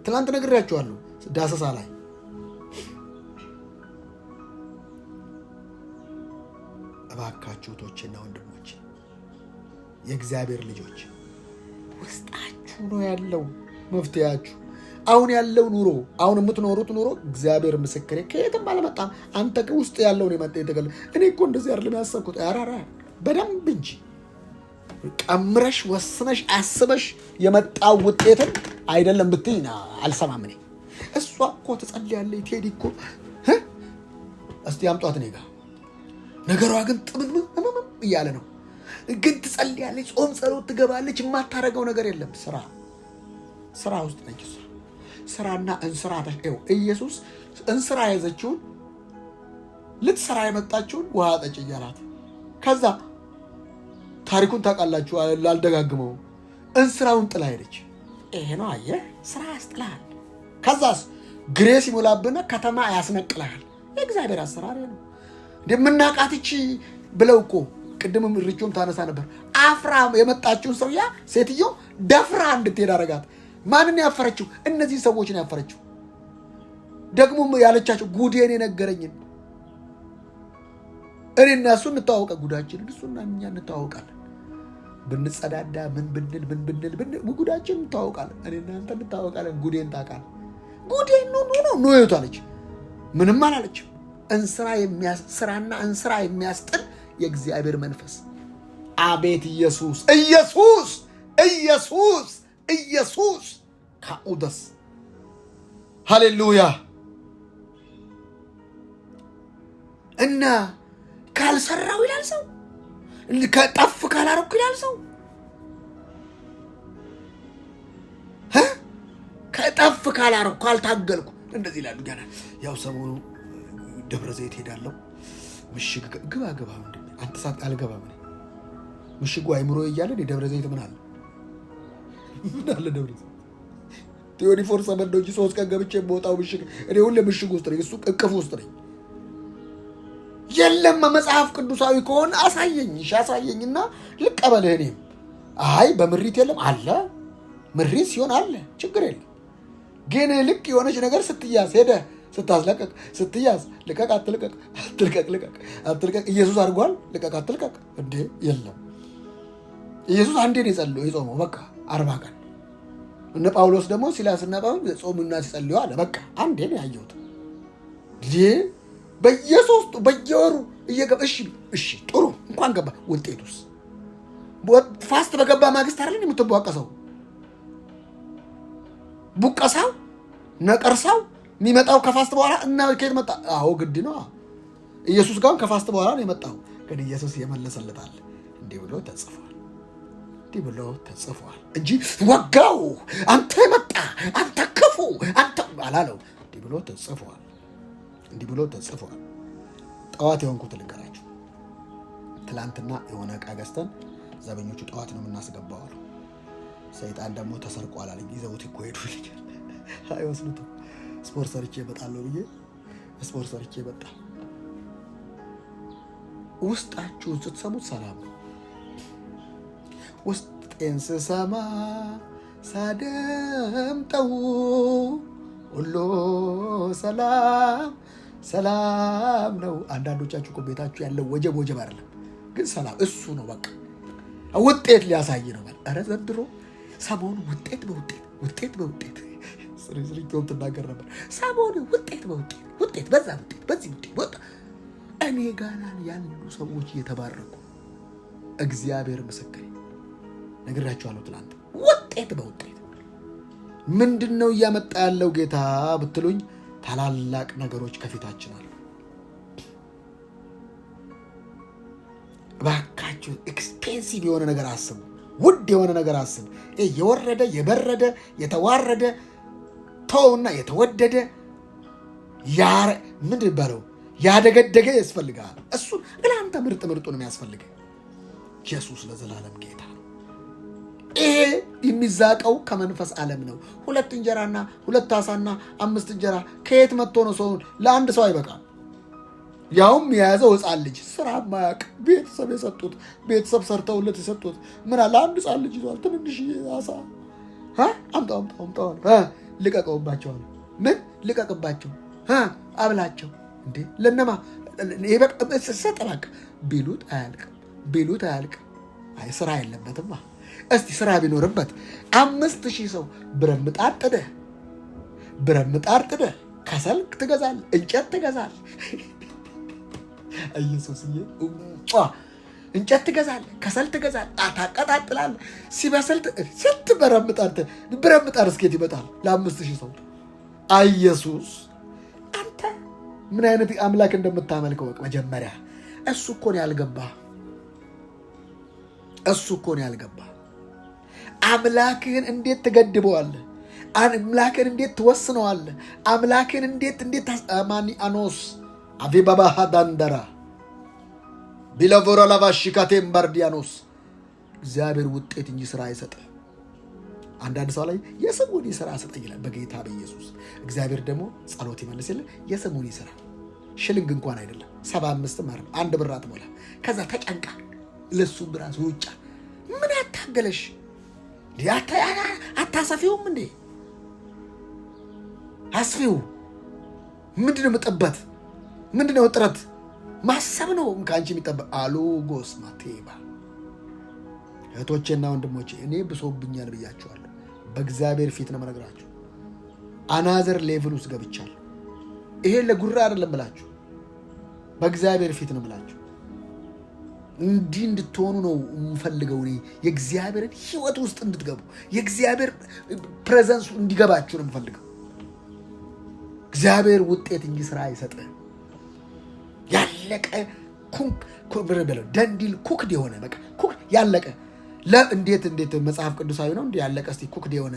ትናንት ነግሬያቸዋለሁ ዳሰሳ ላይ። እባካችሁ እህቶቼና ወንድሞቼ የእግዚአብሔር ልጆች ውስጣችሁ ነው ያለው መፍትሄያችሁ። አሁን ያለው ኑሮ፣ አሁን የምትኖሩት ኑሮ እግዚአብሔር ምስክሬ ከየትም አልመጣም። አንተ ውስጥ ያለው ነው የመጣ የተገለ። እኔ እኮ እንደዚህ አይደለም ያሰብኩት። አራራ በደንብ እንጂ ቀምረሽ ወስነሽ አስበሽ የመጣው ውጤትን አይደለም ብትይና አልሰማም። እኔ እሷ እኮ ትጸልያለች ቴዲ እኮ እስቲ አምጧት እኔ ጋር ነገሯ ግን ጥምም እያለ ነው። ግን ትጸልያለች፣ ጾም ጸሎት ትገባለች። የማታረገው ነገር የለም። ስራ ውስጥ ነች። ስራና እንስራ ተሽው ኢየሱስ እንስራ ያዘችውን ልትሰራ የመጣችውን ውሃ ጠጭ እያላት ከዛ ታሪኩን ታውቃላችሁ፣ ላልደጋግመው። እንስራውን ጥላ ሄደች። ይሄ ነው አየህ፣ ስራ ያስጥልሃል። ከዛስ ግሬስ ይሞላብና ከተማ ያስነቅልሃል። የእግዚአብሔር አሰራር ነው። እንደምናቃት እቺ ብለው እኮ ቅድም ርቾም ታነሳ ነበር። አፍራ የመጣችውን ሰውያ ሴትዮ ደፍራ እንድትሄድ አረጋት። ማንን ያፈረችው? እነዚህ ሰዎችን ያፈረችው። ደግሞ ያለቻቸው ጉዴን የነገረኝን እኔና እሱ እንተዋወቀ፣ ጉዳችንን እሱና እኛ እንተዋወቃለን። ብንጸዳዳ ምን ብንል ጉዳችን እንተዋወቃለን። እኔና አንተ እንተዋወቃለን። ጉዴን ታውቃለህ። ጉዴን ነው ይወጣለች። ምንም አላለችም። ስራና እንስራ የሚያስጥል የእግዚአብሔር መንፈስ። አቤት ኢየሱስ ኢየሱስ ኢየሱስ ኢየሱስ ካኡደስ ሃሌሉያ። እና ካልሰራው ይላል ሰው፣ ከጠፍ ካላረኩ ይላል ሰው፣ ከጠፍ ካላረኩ ካልታገልኩ እንደዚህ ይላሉ። ገና ያው ሰሞኑ ደብረ ዘይት ሄዳለሁ። ምሽግ ግባ አንተ ሳት አልገባም። ምሽጉ አይምሮ እያለ ደብረ ዘይት ምን አለ ደብረ ዘይት ቲዮሪ ፎርስ አመንዶጂ 3 ቀን ገብቼ የምወጣው ምሽግ እኔ ሁሌ ምሽግ ውስጥ ነኝ። እሱ እቅፍ ውስጥ ነኝ። የለም መጽሐፍ ቅዱሳዊ ከሆነ አሳየኝና ልቀበልህ። እኔም አይ በምሪት የለም አለ። ምሪት ሲሆን አለ ችግር የለም። ግን ልክ የሆነች ነገር ስትያዝ ሄደህ ስታስለቀቅ ስትያዝ ልቀቅ አትልቀቅ አትልቀቅ ኢየሱስ አድርጓል። ልቀቅ አትልቀቅ እንዴ የለም። ኢየሱስ አንዴ ነው የጾመው በቃ 40 ቀን። እነ ጳውሎስ ደግሞ ሲላስና ጳውሎስ ጾሙና ሲጸልዩ አለ በቃ አንዴ ነው ያየሁት። በየሶስቱ በየወሩ እየገባ እሺ ጥሩ እንኳን ገባ። ውጤቱስ ፋስት በገባ ማግስት አይደል የምትቧቀሰው? ቡቀሳው ነቀርሳው የሚመጣው ከፋስት በኋላ እና ከየት መጣ? አዎ ግድ ነው። ኢየሱስ ጋር ከፋስት በኋላ ነው የመጣው። ግን ኢየሱስ የመለሰለታል እንዲህ ብሎ ተጽፏል እንጂ ወጋው አንተ መጣ አንተ ክፉ አንተ አላለው። እንዲህ ብሎ ተጽፏል። ጠዋት የሆንኩት ልንገራችሁ። ትላንትና የሆነ ዕቃ ገዝተን ዘበኞቹ ጠዋት ነው የምናስገባው አሉ። ሰይጣን ደግሞ ተሰርቋል አለኝ። ይዘውት እኮ ሄዱ ይልኛል። አይወስዱትም። ስፖርት ሰርቼ እመጣለሁ ብዬ ስፖርት ሰርቼ መጣ። ውስጣችሁን ስትሰሙት ሰላም ነው። ውስጤን ስሰማ ሳደምጠው ሁሉ ሰላም ነው። አንዳንዶቻችሁ እኮ ቤታችሁ ያለው ወጀብ አይደለም፣ ግን ሰላም እሱ ነው። በቃ ውጤት ሊያሳይ ነው። ኧረ ዘንድሮ ሰሞኑ ውጤት በውጤት ስሪቶም ትናገር ነበር። ሰሞኑ ውጤት በዛ በዚህ ወጣ። እኔ ጋር ያሉ ሰዎች እየተባረኩ እግዚአብሔር ምስክሬ ነግራችኋለሁ። ትናንት ውጤት በውጤት ምንድነው እያመጣ ያለው ጌታ ብትሉኝ፣ ታላላቅ ነገሮች ከፊታችን አሉ። እባካችሁ ኤክስፔንሲቭ የሆነ ነገር አስቡ፣ ውድ የሆነ ነገር አስቡ። የወረደ የበረደ የተዋረደ ተውና የተወደደ ምንድን ባለው ያደገደገ ያስፈልጋል። እሱን ለአንተ ምርጡን የሚያስፈልግ ኢየሱስ ለዘላለም ጌታ ነው። ይሄ የሚዛቀው ከመንፈስ ዓለም ነው። 2 እንጀራና 2 ዓሳና 5 እንጀራ ከየት መጥቶ ነው? ሰውን ለአንድ ሰው አይበቃም። ያውም የያዘው ሕፃን ልጅ ስራ ማያውቅ ቤተሰብ የሰጡት ቤተሰብ ሰርተውለት የሰጡት ምን አለ አንድ ሕፃን ልጅ ይዟል። ትንንሽ ዓሳ አምጣው ልቀቀውባቸዋል። ምን ልቀቅባቸው? አብላቸው እንዴ ለነማ ሰጠባቅ ቢሉት አያልቅም። አይ ስራ የለበትማ። እስቲ ስራ ቢኖርበት 5000 ሰው ብረት ምጣድ ጥደህ ከሰል ትገዛለህ፣ እንጨት ትገዛለህ። ኢየሱስዬ እንጨት ትገዛለህ፣ ከሰል ትገዛለህ፣ ታቀጣጥላለህ። ሲበስል ስንት ብረት ምጣድ እስኬት ይመጣል ለ5000 ሰው። ኢየሱስ አንተ ምን አይነት አምላክ እንደምታመልከው መጀመሪያ እሱ እኮ ነው ያልገባ። አምላክህን እንዴት ትገድበዋለህ? አምላክህን እንዴት ትወስነዋለህ? አምላክህን እንዴት ማኒ አኖስ አቪባባ ዳንደራ ቢለቮራ ላቫሽካቴም ባርዲያኖስ እግዚአብሔር ውጤት እንጂ ስራ አይሰጥም። አንዳንድ ሰው ላይ የስሙኒ ስራ ሰጠኝ ይላል በጌታ በኢየሱስ። እግዚአብሔር ደግሞ ጸሎት ይመልስ የለ የስሙኒ ስራ ሽልንግ እንኳን አይደለም 75 ማለት 1 ብር አትሞላ። ከዛ ተጨንቃ ለሱ ብራስ ውጫ ምን ያታገለሽ አታሰፊውም እንዴ? አስፊው። ምንድነው መጠበት? ምንድነው ጥረት? ማሰብ ነው ከአንቺ የሚጠበቅ አሉ ጎስ ማቴባ። እህቶቼና ወንድሞቼ እኔ ብሶብኛል ብያችኋለሁ። በእግዚአብሔር ፊት ነው የምነግራችሁ። አናዘር ሌቭል ውስጥ ገብቻለሁ። ይሄ ለጉራ አይደለም ብላችሁ በእግዚአብሔር ፊት ነው ብላችሁ እንዲህ እንድትሆኑ ነው የምፈልገው። እኔ የእግዚአብሔርን ህይወት ውስጥ እንድትገቡ የእግዚአብሔር ፕሬዘንስ እንዲገባችሁ ነው የምፈልገው። እግዚአብሔር ውጤት እንጂ ስራ አይሰጥም። ያለቀ ደንዲል ኩክድ የሆነ በቃ ኩክ ያለቀ እንዴት መጽሐፍ ቅዱሳዊ ነው እንዴ? ያለቀ እስቲ ኩክድ የሆነ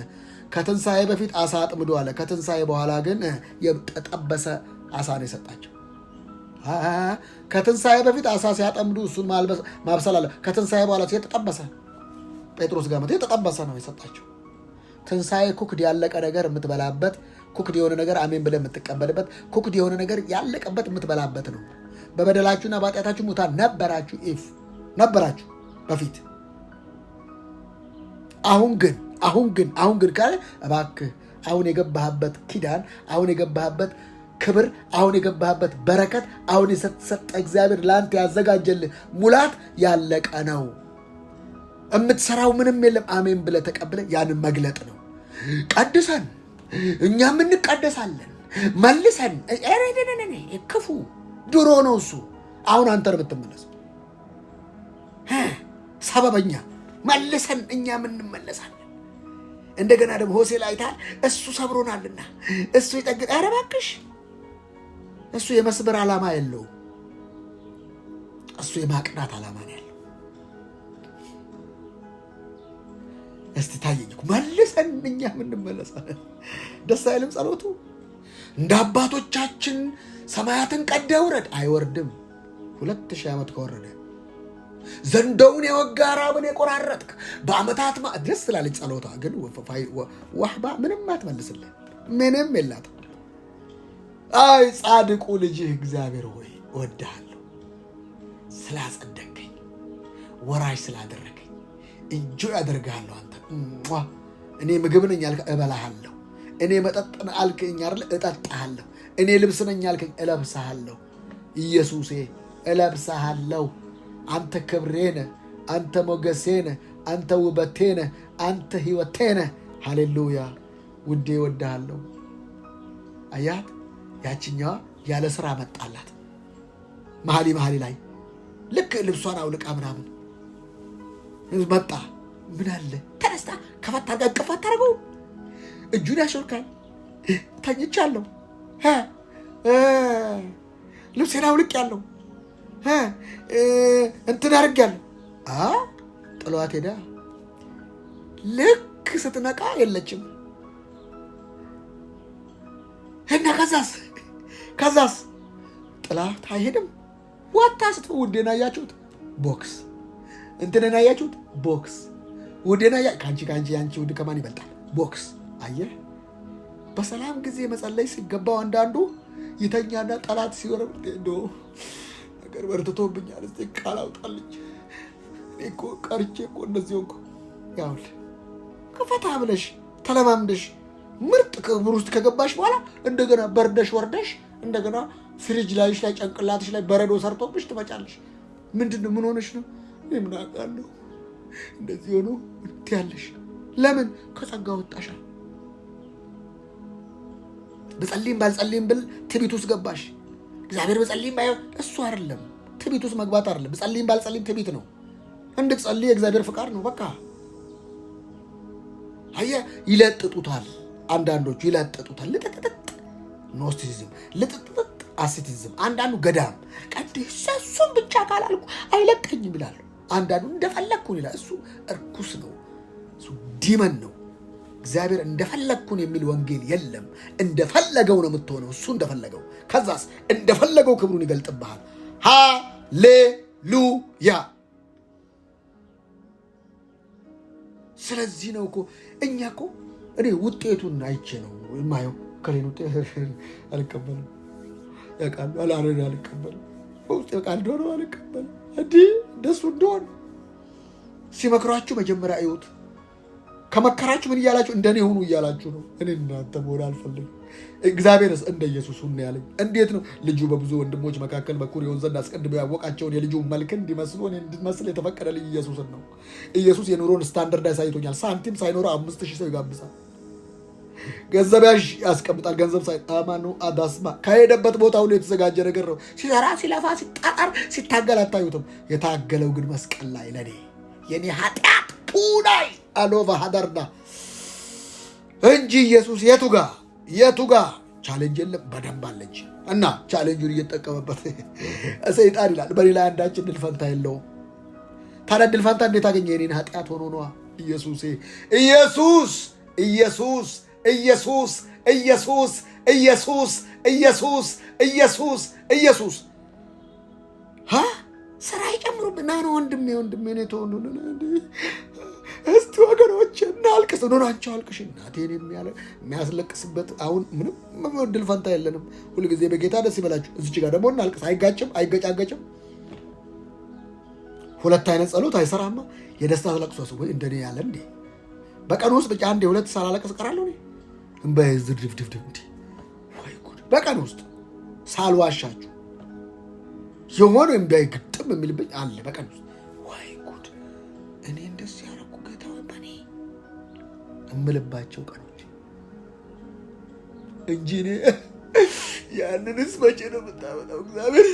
ከትንሣኤ በፊት አሳ አጥምዶ አለ። ከትንሣኤ በኋላ ግን የተጠበሰ አሳ ነው የሰጣቸው። ከትንሣኤ በፊት አሳ ሲያጠምዱ እሱን ማብሰል አለ። ከትንሣኤ በኋላ የተጠበሰ ጴጥሮስ ጋር መጥቶ የተጠበሰ ነው የሰጣቸው። ትንሣኤ ኩክድ ያለቀ ነገር የምትበላበት፣ ኩክድ የሆነ ነገር አሜን ብለህ የምትቀበልበት፣ ኩክድ የሆነ ነገር ያለቀበት የምትበላበት ነው። በበደላችሁና በኃጢአታችሁ ሙታን ነበራችሁ በፊት። አሁን ግን ካለ እባክህ አሁን የገባህበት ኪዳን፣ አሁን የገባህበት ክብር፣ አሁን የገባህበት በረከት፣ አሁን የሰጠ እግዚአብሔር ለአንተ ያዘጋጀልህ ሙላት ያለቀ ነው። የምትሰራው ምንም የለም። አሜን ብለህ ተቀብለህ ያንን መግለጥ ነው። ቀድሰን እኛም እንቀደሳለን። መልሰን ክፉ ድሮ ነው እሱ። አሁን አንተ ነው የምትመለስ ሰበበኛ። መልሰን እኛም እንመለሳለን። እንደገና ደግሞ ሆሴ ላይ ታል እሱ ሰብሮናልና እሱ ይጠግን። ኧረ እባክሽ እሱ የመስበር ዓላማ የለውም። እሱ የማቅናት ዓላማ ነው ያለው። እስቲ ታየኝ እኮ መልሰን እኛም እንመለሳለን። ደስ አይልም ጸሎቱ? እንደ አባቶቻችን ሰማያትን ቀደህ ውረድ። አይወርድም። 2000 ዓመት ከወረደ ዘንዶውን የወጋ ራብን የቆራረጥክ በአመታት ደስ ትላለች ጸሎታ። ግን ዋህባ ምንም አትመልስልህ፣ ምንም የላትም። አይ ጻድቁ ልጅህ እግዚአብሔር ሆይ እወድሃለሁ፣ ስላጸደቀኝ፣ ወራሽ ስላደረገኝ እንጆ ያደርግሃለሁ። አንተ እኔ ምግብ ነኝ አልክ እበላሃለሁ፣ እኔ መጠጥ አልከኝ አይደል እጠጣሃለሁ፣ እኔ ልብስ ነኝ አልከኝ እለብስሃለሁ። ኢየሱሴ እለብስሃለሁ። አንተ ክብሬ ነህ፣ አንተ ሞገሴ ነህ፣ አንተ ውበቴ ነህ፣ አንተ ህይወቴ ነህ። ሃሌሉያ ውዴ እወድሃለሁ። አያት ያችኛዋ ያለ ስራ መጣላት መሀሊ ላይ ልክ ልብሷን አውልቃ ምናምን መጣ። ምን አለ ተነስታ ከፈታ ጋር ቅፋት ታደርገው እጁን ያሾልካል። ተኝቻለሁ፣ ልብሴን አውልቄያለሁ፣ እንትን አድርጌያለሁ። ጥሏት ሄዳ ልክ ስትነቃ የለችም። እና ከዛስ ጥላት አይሄድም። ዋታ ስትፈ ውዴና ያያችሁት ቦክስ እንትንና ያያችሁት ቦክስ ውዴና ካንቺ ያንቺ ውድ ከማን ይበልጣል? ቦክስ። አየህ በሰላም ጊዜ መጸለይ ሲገባው አንዳንዱ ይተኛና ጠላት ሲወረብ ነገር በርትቶብኛል እስቲ ቃል አውጣልኝ እኮ ቀርቼ እኮ እንደዚህ ሆንኩ። ያውል ከፈታ ብለሽ ተለማምደሽ ምርጥ ክብር ውስጥ ከገባሽ በኋላ እንደገና በርደሽ ወርደሽ እንደገና ፍሪጅ ላይሽ ላይ ጨንቅላትሽ ላይ በረዶ ሰርቶብሽ ትመጫለሽ። ምንድነው? ምን ሆነሽ ነው? እኔ ምን አውቃለሁ እንደዚህ ሆኖ ትያለሽ። ለምን? ከጸጋ ወጣሻል። በጸልይም ባልጸልይም ብል ትቢት ውስጥ ገባሽ። እግዚአብሔር በጸልይም ባይ እሱ አይደለም ትቢት ውስጥ መግባት አይደለም። በጸልይም ባልጸልይም ትቢት ነው። እንድትጸልይ የእግዚአብሔር ፍቃድ ነው። በቃ አየህ ይለጥጡታል። አንዳንዶቹ ይለጥጡታል። ልጥጥጥ ኖስቲሲዝም፣ ልጥጥጥ አሴቲዝም፣ አንዳንዱ ገዳም ቀድስ እሱን ብቻ ካላልኩ አይለቀኝም ይላሉ። አንዳንዱ እንደፈለግኩን ይላል። እሱ እርኩስ ነው። እሱ ዲመን ነው። እግዚአብሔር እንደፈለግኩን የሚል ወንጌል የለም። እንደፈለገው ነው የምትሆነው። እሱ እንደፈለገው። ከዛስ እንደፈለገው ክብሩን ይገልጥብሃል። ሃሌሉያ ስለዚህ ነው እኮ እኛ እኮ እኔ ውጤቱን አይቼ ነው የማየው። ከሌን ውጤት አልቀበልም ያውቃሉ አላረን አልቀበልም ውስጥ ያውቃል ዶሮ አልቀበልም እንደሱ እንደሆነ ሲመክራችሁ መጀመሪያ እዩት። ከመከራችሁ ምን እያላችሁ እንደኔ ሆኑ እያላችሁ ነው። እኔ እናንተ መሆን አልፈልግም። እግዚአብሔርስ እንደ ኢየሱስ ሁን ያለኝ እንዴት ነው? ልጁ በብዙ ወንድሞች መካከል በኩር ይሆን ዘንድ አስቀድሞ ያወቃቸውን የልጁ መልክ እንዲመስሉ እኔ እንድመስል የተፈቀደልኝ ኢየሱስን ነው። ኢየሱስ የኑሮን ስታንዳርድ አሳይቶኛል። ሳንቲም ሳይኖረው 5000 ሰው ይጋብዛል። ገንዘብ ያስቀምጣል። ገንዘብ ሳይጣማኑ አዳስማ ከሄደበት ቦታ ሁሉ የተዘጋጀ ነገር ነው። ሲሰራ ሲለፋ ሲጣጣር ሲታገል አታዩትም። የታገለው ግን መስቀል ላይ ለኔ የኔ ኃጢአት ፑናይ አሎቫ ሀደርዳ እንጂ ኢየሱስ የቱ ጋ ቻሌንጅ የለም። በደንብ አለች እና ቻሌንጁን እየተጠቀመበት ሰይጣን ይላል በሌላ አንዳችን ድል ፈንታ የለውም። ታዲያ ድል ፈንታ እንዴት አገኘ? የኔን ኃጢአት ሆኖ ነዋ። ኢየሱስ ኢየሱስ ኢየሱስ ኢየሱስ ኢየሱስ ኢየሱስ ኢየሱስ ኢየሱስ ኢየሱስ ስራ ይጨምሩብና ነው ወንድሜ ነው ተወኑ እስቲ ወገኖች እናልቅስ ነው ናቸው አልቅሽ እናቴን የሚያስለቅስበት አሁን ምንም ድል ፈንታ የለንም። ሁሉ ጊዜ በጌታ ደስ ይበላችሁ። እዚች ጋር ደግሞ እናልቅስ። አይጋጭም አይገጫገጭም። ሁለት አይነት ጸሎት አይሰራማ። የደስታ ለቅሶ ወይ እንደኔ ያለ እንዴ በቀን ውስጥ ብቻ አንዴ ሁለት ሳላለቅስ ቀራለሁ እኔ እንበዝር ድፍድፍ እንዴ ወይ ጉድ። በቀን ውስጥ ሳልዋሻችሁ የሆነ እምቢይ ግጥም የሚልብኝ አለ በቀን ውስጥ ወይ ጉድ። እኔ እንደዚህ ያረኩ ጌታው በኔ እምልባቸው ቀኖች እንጂ እኔ ያንንስ መቼ ነው የምታመጣው እግዚአብሔር?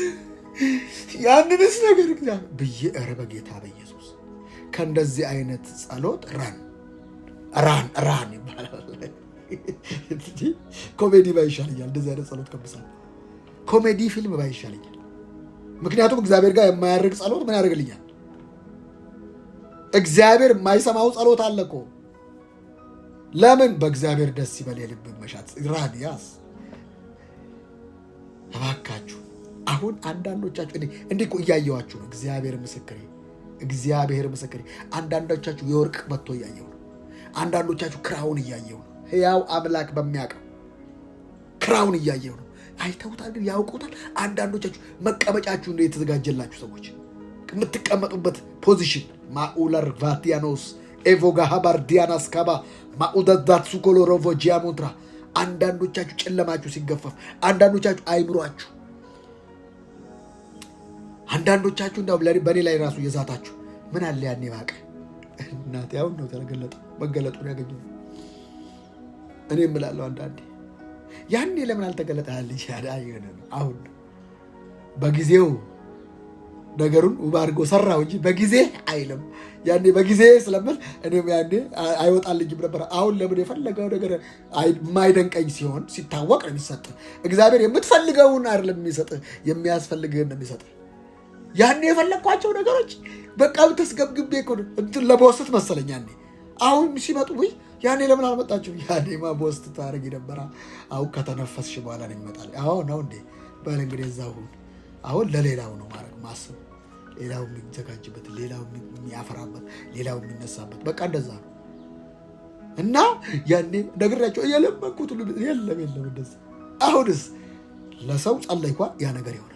ያንንስ ነገር እግዚአብሔር ብዬ ኧረ በጌታ በኢየሱስ ከእንደዚህ አይነት ጸሎት ራን ይባላል። ኮሜዲ ባይሻለኛል እንደዚህ አይነት ጸሎት ከምሳል ኮሜዲ ፊልም ባይሻለኛል። ምክንያቱም እግዚአብሔር ጋር የማያርግ ጸሎት ምን ያደርግልኛል? እግዚአብሔር የማይሰማው ጸሎት አለ እኮ። ለምን? በእግዚአብሔር ደስ ይበል የልብ መሻት ራዲያስ። እባካችሁ አሁን አንዳንዶቻችሁ እንዲህ እኮ እያየዋችሁ ነው። እግዚአብሔር ምስክሬ አንዳንዶቻችሁ የወርቅ መጥቶ እያየው ነው። አንዳንዶቻችሁ ክራውን እያየው ነው። ሕያው አምላክ በሚያውቀው ክራውን እያየው ነው። አይተውታል ግን ያውቁታል። አንዳንዶቻችሁ መቀመጫችሁ እንደ የተዘጋጀላችሁ ሰዎች የምትቀመጡበት ፖዚሽን ማኡለር ቫቲያኖስ ኤቮጋ ሃባር ዲያናስ ካባ ማኡዳዳት ሱኮሎሮቮ ጂያሞንትራ። አንዳንዶቻችሁ ጨለማችሁ ሲገፈፍ፣ አንዳንዶቻችሁ አይምሯችሁ፣ አንዳንዶቻችሁ እንዳው በኔ ላይ ራሱ የዛታችሁ ምን አለ ያኔ ባቀ እናቴ አሁን ነው ተገለጠ መገለጡን ያገኘው። እኔ እምላለሁ አንዳንዴ ያኔ ለምን አልተገለጠ ያለኝ ያዳየነ አሁን በጊዜው ነገሩን ውብ አድርጎ ሰራው እንጂ በጊዜ አይልም። ያኔ በጊዜ ስለምን እኔም ያኔ አይወጣልኝም ነበር። አሁን ለምን የፈለገው ነገር የማይደንቀኝ ሲሆን ሲታወቅ ነው የሚሰጥ። እግዚአብሔር የምትፈልገውን አይደለም የሚሰጥ የሚያስፈልግህን ነው የሚሰጥ። ያኔ የፈለግኳቸው ነገሮች በቃ ተስገብግቤ እኮ እንትን ለቦስት መሰለኝ ያኔ። አሁን ሲመጡ ወይ ያኔ ለምን አልመጣችሁ? ያኔማ ቦስት ታረጊ ነበር። አሁን ከተነፈስሽ በኋላ ነው ይመጣል። አሁን ነው እንዴ ባል እንግዲህ እዛው አሁን ለሌላው ነው ማለት ማሰብ፣ ሌላው የሚዘጋጅበት፣ ሌላው የሚያፈራበት፣ ሌላው የሚነሳበት በቃ እንደዛ ነው። እና ያኔ ነግራቸው የለመንኩት ሁሉ የለም እንደዛ። አሁንስ ለሰው ጸለይኳ ያ ነገር ይሆናል።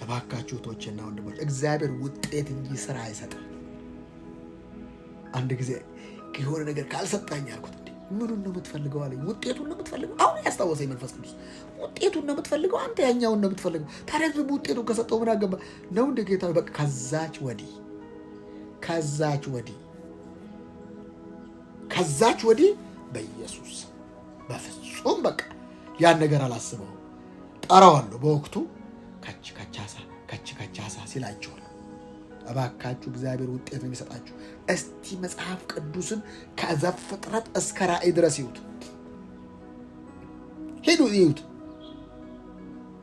እባካችሁ እህቶቼና ወንድሞች እግዚአብሔር ውጤት እንጂ ስራ አይሰጥም። አንድ ጊዜ የሆነ ነገር ካልሰጣኝ አልኩት እንዴ ምኑን ነው የምትፈልገው አለኝ። ውጤቱን ነው የምትፈልገው? አሁን ያስታወሰኝ መንፈስ ቅዱስ። ውጤቱን ነው የምትፈልገው? አንተ ያኛውን ነው የምትፈልገው? ታዲያ ደግሞ ውጤቱን ከሰጠው ምን አገባ ነው እንደ ጌታ። በቃ ከዛች ወዲህ በኢየሱስ በፍጹም በቃ ያን ነገር አላስበው። ጠራዋለሁ በወቅቱ ከቻሳ ሲላቸው ነው። እባካችሁ እግዚአብሔር ውጤት ነው የሚሰጣችሁ። እስቲ መጽሐፍ ቅዱስን ከዘፍጥረት እስከ ራእይ ድረስ ይዩት። ሄዱ ይዩት።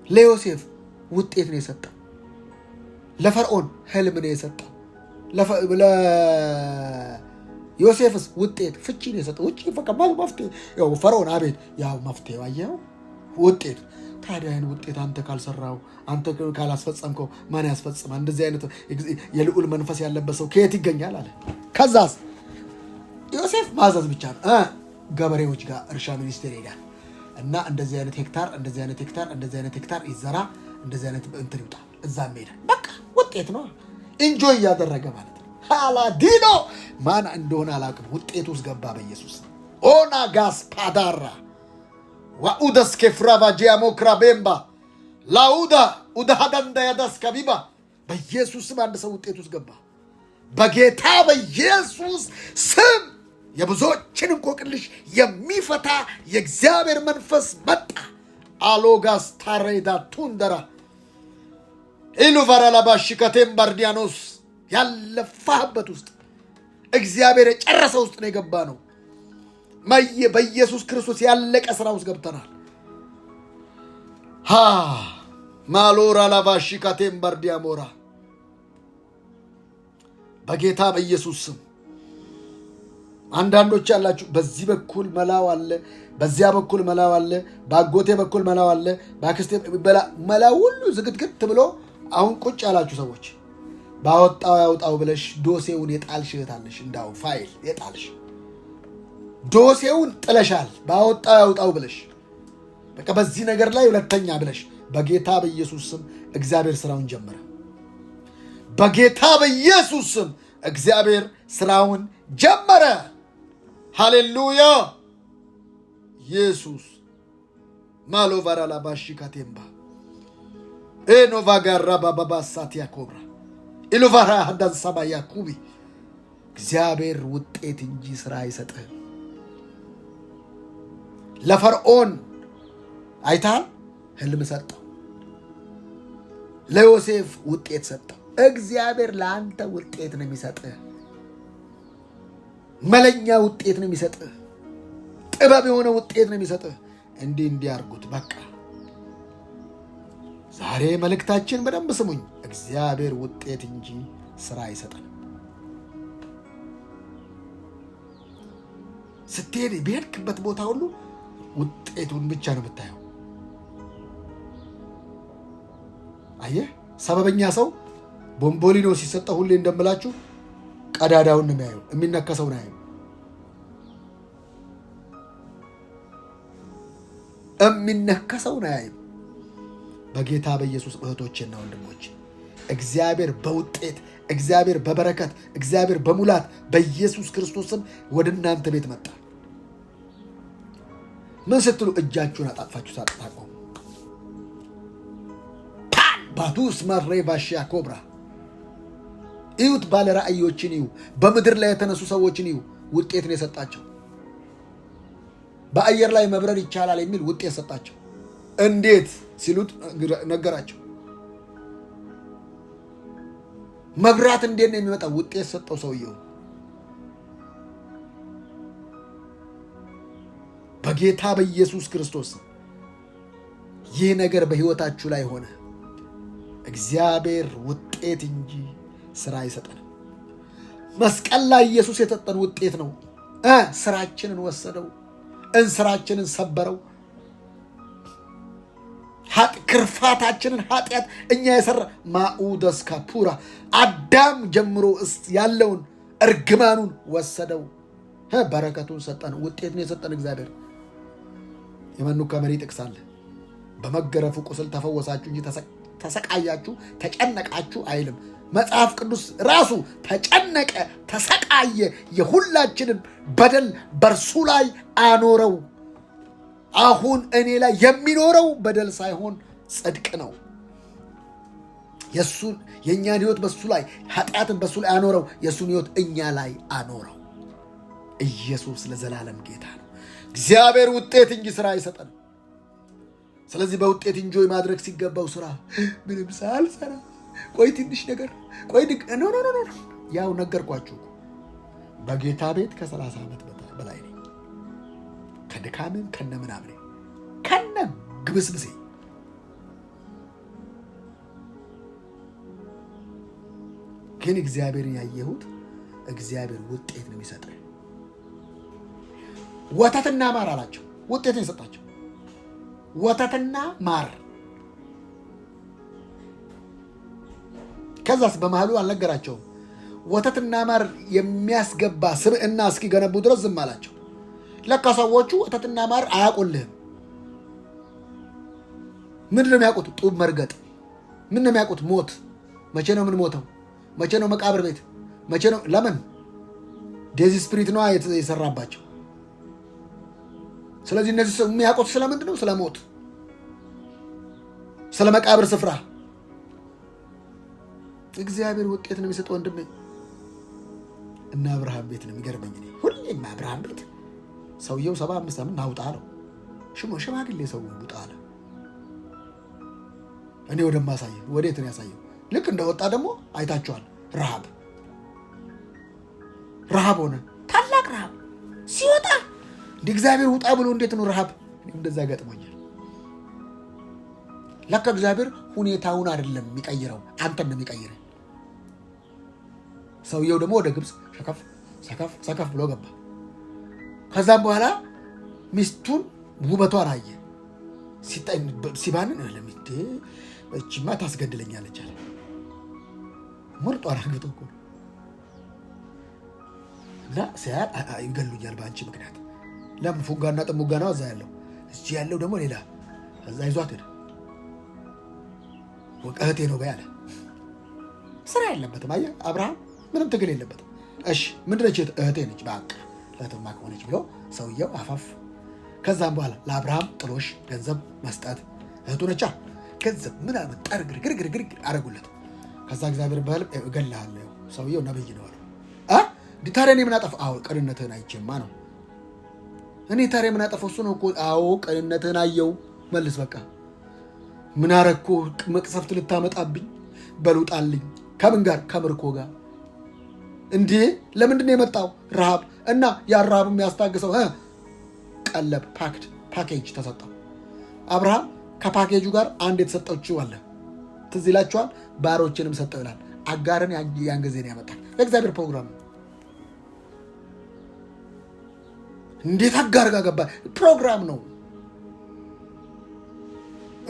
ለዮሴፍ ውጤት ነው የሰጠው። ለፈርዖን ህልም ነው የሰጠው። ለዮሴፍስ ውጤት ፍቺ ነው የሰጠው። ውጪ ፈቀማ መፍትሄ ያው ፈርዖን አቤት ያው መፍትሄ አየው ውጤት። ታዲያ ይህን ውጤት አንተ ካልሰራው አንተ ካላስፈጸምከው ማን ያስፈጽማል? እንደዚህ አይነት የልዑል መንፈስ ያለበት ሰው ከየት ይገኛል አለ። ከዛስ ዮሴፍ ማዘዝ ብቻ ነው። ገበሬዎች ጋር እርሻ ሚኒስቴር ሄዳል እና እንደዚህ አይነት ሄክታር እንደዚህ አይነት ሄክታር እንደዚህ አይነት ሄክታር ይዘራ እንደዚህ አይነት እንትን ይውጣ። እዛም ሄዳል። በቃ ውጤት ነው። ኢንጆይ እያደረገ ማለት ነው። ሃላዲኖ ማን እንደሆነ አላውቅም። ውጤቱ ውስጥ ገባ በኢየሱስ ኦና ጋስ ፓዳራ ዋኡደስ ከፍራቫ ጂያሞክራ ቤምባ ላኡዳ ኡዳሃዳንዳ ያዳስ ከቢባ በኢየሱስ ስም አንድ ሰው ውጤቱ ውስጥ ገባ። በጌታ በኢየሱስ ስም የብዙዎችን እንቆቅልሽ የሚፈታ የእግዚአብሔር መንፈስ መጣ። አሎጋስ ታሬዳ ቱንደራ ኢሉቫራላባሽ ከቴምባርዲያኖስ ያለፋህበት ውስጥ እግዚአብሔር የጨረሰ ውስጥ ነው የገባ ነው። በኢየሱስ ክርስቶስ ያለቀ ስራ ውስጥ ገብተናል። ማሎራ ላባሽ ከቴምባርዲያሞራ በጌታ በኢየሱስ ስም አንዳንዶች ያላችሁ በዚህ በኩል መላው አለ፣ በዚያ በኩል መላው አለ፣ በአጎቴ በኩል መላው አለ፣ በአክስቴ መላው ሁሉ ዝግትግት ብሎ አሁን ቁጭ ያላችሁ ሰዎች ባወጣው ያውጣው ብለሽ ዶሴውን የጣልሽ እህታለሽ። እንዳው ፋይል የጣልሽ ዶሴውን ጥለሻል። ባወጣው ያውጣው ብለሽ በቃ በዚህ ነገር ላይ ሁለተኛ ብለሽ በጌታ በኢየሱስ ስም እግዚአብሔር ስራውን ጀመረ። በጌታ በኢየሱስ ስም እግዚአብሔር ስራውን ጀመረ። ሃሌሉያ ኢየሱስ ማሎቫራ ላባሺ ካቴምባ ኤኖቫጋራ ባባባሳት ያኮብራ ኢሉቫራ ሀዳን ሰባ ያኩቢ እግዚአብሔር ውጤት እንጂ ስራ አይሰጥህም። ለፈርዖን አይታል ህልም ሰጠው፣ ለዮሴፍ ውጤት ሰጠው። እግዚአብሔር ለአንተ ውጤት ነው የሚሰጥህ። መለኛ ውጤት ነው የሚሰጥህ። ጥበብ የሆነ ውጤት ነው የሚሰጥህ። እንዲህ አድርጉት። በቃ ዛሬ መልእክታችን በደንብ ስሙኝ። እግዚአብሔር ውጤት እንጂ ስራ አይሰጥንም። ስትሄድ በሄድክበት ቦታ ሁሉ ውጤቱን ብቻ ነው የምታየው። አየህ፣ ሰበበኛ ሰው ቦምቦሊኖ ሲሰጠው ሁሌ እንደምላችሁ ቀዳዳውን ነው የሚያየው፣ የሚነከሰውን አያየው። የሚነከሰውን አያየው። በጌታ በኢየሱስ እህቶቼና ወንድሞቼ እግዚአብሔር በውጤት እግዚአብሔር በበረከት እግዚአብሔር በሙላት በኢየሱስ ክርስቶስም ወደ እናንተ ቤት መጣ። ምን ስትሉ እጃችሁን አጣጥፋችሁ ሳትታቆሙ ባቱስ ማሬቫሽያ ኮብራ እዩት። ባለ ራእዮችን እዩ። በምድር ላይ የተነሱ ሰዎችን እዩ። ውጤት ነው የሰጣቸው። በአየር ላይ መብረር ይቻላል የሚል ውጤት ሰጣቸው። እንዴት ሲሉት ነገራቸው። መብራት እንዴት ነው የሚመጣው? ውጤት ሰጠው ሰውየው። በጌታ በኢየሱስ ክርስቶስ ይህ ነገር በህይወታችሁ ላይ ሆነ። እግዚአብሔር ውጤት እንጂ ስራ አይሰጠንም። መስቀል ላይ ኢየሱስ የሰጠን ውጤት ነው። ስራችንን ወሰደው፣ እንስራችንን ሰበረው፣ ክርፋታችንን ኃጢአት እኛ የሰራ ማኡደስ ካፑራ አዳም ጀምሮ ያለውን እርግማኑን ወሰደው፣ በረከቱን ሰጠን። ውጤት ነው የሰጠን እግዚአብሔር። የመኑ ከመሪ ጥቅስ አለ። በመገረፉ ቁስል ተፈወሳችሁ እንጂ ተሰቃያችሁ ተጨነቃችሁ አይልም። መጽሐፍ ቅዱስ ራሱ ተጨነቀ፣ ተሰቃየ፣ የሁላችንን በደል በእርሱ ላይ አኖረው። አሁን እኔ ላይ የሚኖረው በደል ሳይሆን ጽድቅ ነው። የእኛን ህይወት በሱ ላይ ኃጢአትን በሱ ላይ አኖረው፣ የእሱን ህይወት እኛ ላይ አኖረው። ኢየሱስ ለዘላለም ጌታ ነው። እግዚአብሔር ውጤት እንጂ ስራ አይሰጠንም። ስለዚህ በውጤት ኢንጆይ ማድረግ ሲገባው ስራ ምንም ሳልሰራ ቆይ ትንሽ ነገር ቆይ ኖ ያው ነገርኳችሁ። በጌታ ቤት ከ30 ዓመት በላይ ነኝ። ከድካምም ከነ ምናምን ከነ ግብስብሴ ግን እግዚአብሔርን ያየሁት እግዚአብሔር ውጤት ነው የሚሰጠው። ወተትና ማር አላቸው፣ ውጤት ነው የሰጣቸው። ወተትና ማር። ከዛስ በመሃሉ አልነገራቸውም። ወተትና ማር የሚያስገባ ስብዕና እስኪገነቡ ድረስ ዝም አላቸው። ለካ ሰዎቹ ወተትና ማር አያውቁልህም። ምንድን ነው የሚያውቁት? ጡብ መርገጥ። ምን ነው የሚያውቁት? ሞት። መቼ ነው የምንሞተው? መቼ ነው መቃብር ቤት? መቼ ነው? ለምን? ዴዚ ስፒሪት ነው የሰራባቸው። ስለዚህ እነዚህ የሚያውቁት ስለምንድን ነው? ስለ ሞት፣ ስለ መቃብር ስፍራ። እግዚአብሔር ውጤት ነው የሚሰጠው ወንድሜ። እና አብርሃም ቤት ነው የሚገርመኝ። ሁሌም አብርሃም ቤት ሰውየው 75 ዓመት ናውጣ ነው ሽማግሌ ሰው ውጣ አለ። እኔ ወደማሳየው ወዴት ነው ያሳየው? ልክ እንደወጣ ደግሞ አይታችኋል። ረሃብ ሆነ፣ ታላቅ ረሃብ ሲወጣ እንደ እግዚአብሔር ውጣ ብሎ እንዴት ነው ረሃብ? እንደዛ ገጥሞኛል። ለካ እግዚአብሔር ሁኔታውን አይደለም የሚቀይረው፣ አንተን ነው የሚቀይረው። ሰውየው ደግሞ ወደ ግብፅ ሰከፍ ብሎ ገባ። ከዛም በኋላ ሚስቱን ውበቷን አየ። ሲባንን ለሚስቴ እቺማ ታስገድለኛለች አለ። ምርጧን አግብቶ እኮ እና ሲያል ይገሉኛል በአንቺ ምክንያት። ለምን? ፉጋና ጥሙጋ ነው እዛ ያለው፣ እዚህ ያለው ደግሞ ሌላ። እዛ ይዟት ሄደ። እህቴ ነው በያለ። ስራ የለበትም። አየህ አብርሃም ምንም ትግል የለበትም። እሺ ምንድነች? እህቴ ነች። በቃ እህትማ ከሆነች ብሎ ሰውየው አፋፍ። ከዛም በኋላ ለአብርሃም ጥሎሽ ገንዘብ መስጠት፣ እህቱ ነቻ። ገንዘብ ምናምን ግርግር አረጉለት። ከዛ እግዚአብሔር በህልም እገልሃለሁ፣ ሰውየው ነብይ ነው አለ። ታዲያ እኔ ምን አጠፋሁ? አዎ ቅንነትህን አይቼማ ነው። እኔ ታዲያ ምን አጠፋሁ? እሱ ነው እኮ። አዎ ቅንነትህን አየው። መልስ በቃ ምን አረኩ? መቅሰፍት ልታመጣብኝ? በሉጣልኝ። ከምን ጋር? ከምርኮ ጋር። እንዴ ለምንድን ነው የመጣው? ረሃብ እና ያ ረሃብ የሚያስታግሰው ቀለብ ፓኬጅ ተሰጠው። አብርሃም ከፓኬጁ ጋር አንድ የተሰጠችው አለ። ትዝ ይላችኋል። ባሮችንም ሰጠው ይላል። አጋርን ያን ጊዜ ነው ያመጣል። ለእግዚአብሔር ፕሮግራም ነው። እንዴት አጋር ጋር ገባ? ፕሮግራም ነው።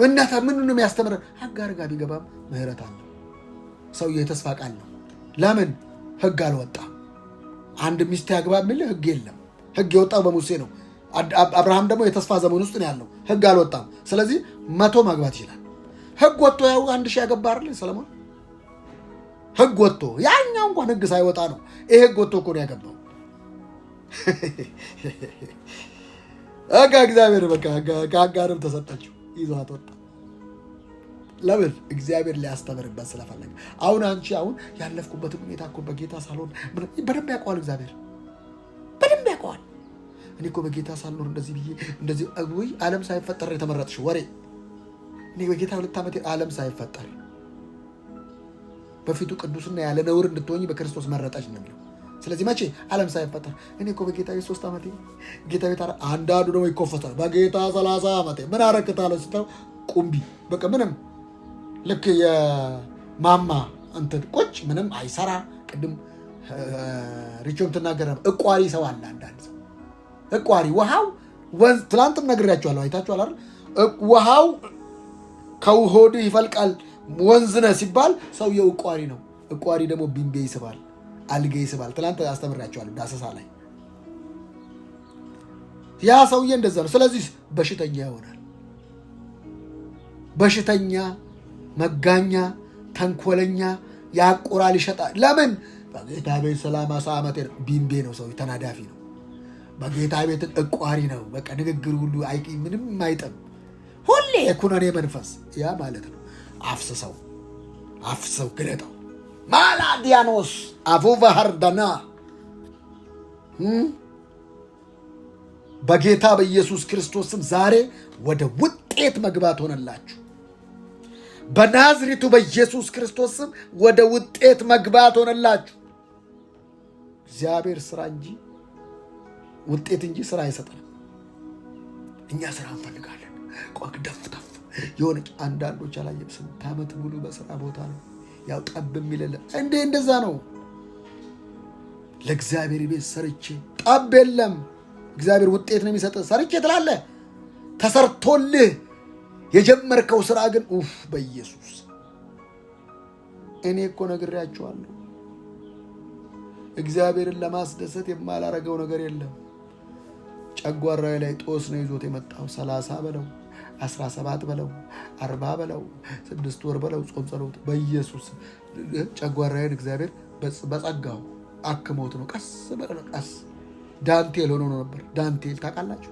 እናታ ምን ነው የሚያስተምረን? አጋር ጋር ቢገባም ምህረት አለ። ሰውዬው የተስፋ ቃል ነው። ለምን? ህግ አልወጣም። አንድ ሚስት ያግባ የሚል ህግ የለም። ህግ የወጣው በሙሴ ነው። አብርሃም ደግሞ የተስፋ ዘመን ውስጥ ነው ያለው። ህግ አልወጣም። ስለዚህ 100 ማግባት ይችላል። ህግ ወጥቶ ያው 1000 ያገባ አይደል ሰለሞን? ህግ ወጥቶ ያኛው እንኳን ህግ ሳይወጣ ነው። ይሄ ህግ ወጥቶ እኮ ነው ያገባው። እግዚአብሔር በቃ ከአጋርም ተሰጠችው፣ ይዟት ወጣ። ለምን? እግዚአብሔር ሊያስተምርበት ስለፈለገ። አሁን አንቺ ያለፍኩበትን ሁኔታ እኮ በጌታ ሳልሆን በደንብ ያውቀዋል። እግዚአብሔር በደንብ ያውቀዋል። እኔ እኮ በጌታ ሳልኖር እንደዚህ ብዬ እንደዚህ ዓለም ሳይፈጠር የተመረጥሽ ወሬ። እኔ በጌታ 2 ዓመት ዓለም ሳይፈጠር በፊቱ ቅዱስና ያለ ነውር እንድትሆኝ በክርስቶስ መረጠች ነው የሚለው። ስለዚህ መቼ? ዓለም ሳይፈጠር። እኔ እኮ በጌታ 3 ዓመቴ ጌታ ቤት። አንዳንዱ ደግሞ ይኮፈሳል። በጌታ 30 ዓመቴ ምን አረክታለሁ ስተው ቁምቢ በቃ ምንም ልክ የማማ እንትን ቁጭ ምንም አይሰራ። ቅድም ሪቾም ትናገር እቋሪ ሰው አለ። አንዳንድ ሰው እቋሪ ውሃው ወንዝ ትላንትም ነግሬያቸዋለሁ። አይታችኋል አይደል? ውሃው ከሆድ ይፈልቃል ወንዝ ነህ ሲባል ሰውየው እቋሪ ነው። እቋሪ ደግሞ ቢንቤ ይስባል፣ አልጌ ይስባል። ትላንት አስተምሬያቸዋለሁ ዳሰሳ ላይ። ያ ሰውዬ እንደዛ ነው። ስለዚህ በሽተኛ ይሆናል። በሽተኛ፣ መጋኛ፣ ተንኮለኛ፣ ያቆራል፣ ይሸጣል። ለምን? በጌታ ቤት 30 ዓመት ቢንቤ ነው። ሰው ተናዳፊ ነው። በጌታ ቤት እቋሪ ነው። በቃ ንግግር ሁሉ ምንም አይጥም። ሁሌ የኩነኔ መንፈስ ያ ማለት ነው። አፍስሰው ግለጠው። ማላዲያኖስ አፉቫ ሀርዳና በጌታ በኢየሱስ ክርስቶስ ስም ዛሬ ወደ ውጤት መግባት ሆነላችሁ። በናዝሬቱ በኢየሱስ ክርስቶስ ስም ወደ ውጤት መግባት ሆነላችሁ። እግዚአብሔር ስራ እንጂ ውጤት እንጂ ስራ አይሰጠንም። እኛ ስራ እንፈልጋለን። ደፍተፍ የሆነ አንዳንዶች አላየም 8 ዓመት ሙሉ በስራ ቦታ ነው ያው ጠብ የሚልል እንደዛ ነው። ለእግዚአብሔር ቤት ሰርቼ ጠብ የለም። እግዚአብሔር ውጤት ነው የሚሰጥ። ሰርቼ ትላለህ፣ ተሰርቶልህ የጀመርከው ስራ ግን በኢየሱስ እኔ እኮ ነግሬያችኋለሁ። እግዚአብሔርን ለማስደሰት የማላረገው ነገር የለም። ጨጓራዬ ላይ ጦስ ነው ይዞት የመጣው። 30 በለው 17 በለው 40 በለው 6 ወር በለው ጾም ጸሎት በኢየሱስ ጨጓራዬን እግዚአብሔር በጸጋው አክሞት ነው። ቀስ በቀስ ዳንቴል ሆኖ ነበር። ዳንቴል ታውቃላችሁ?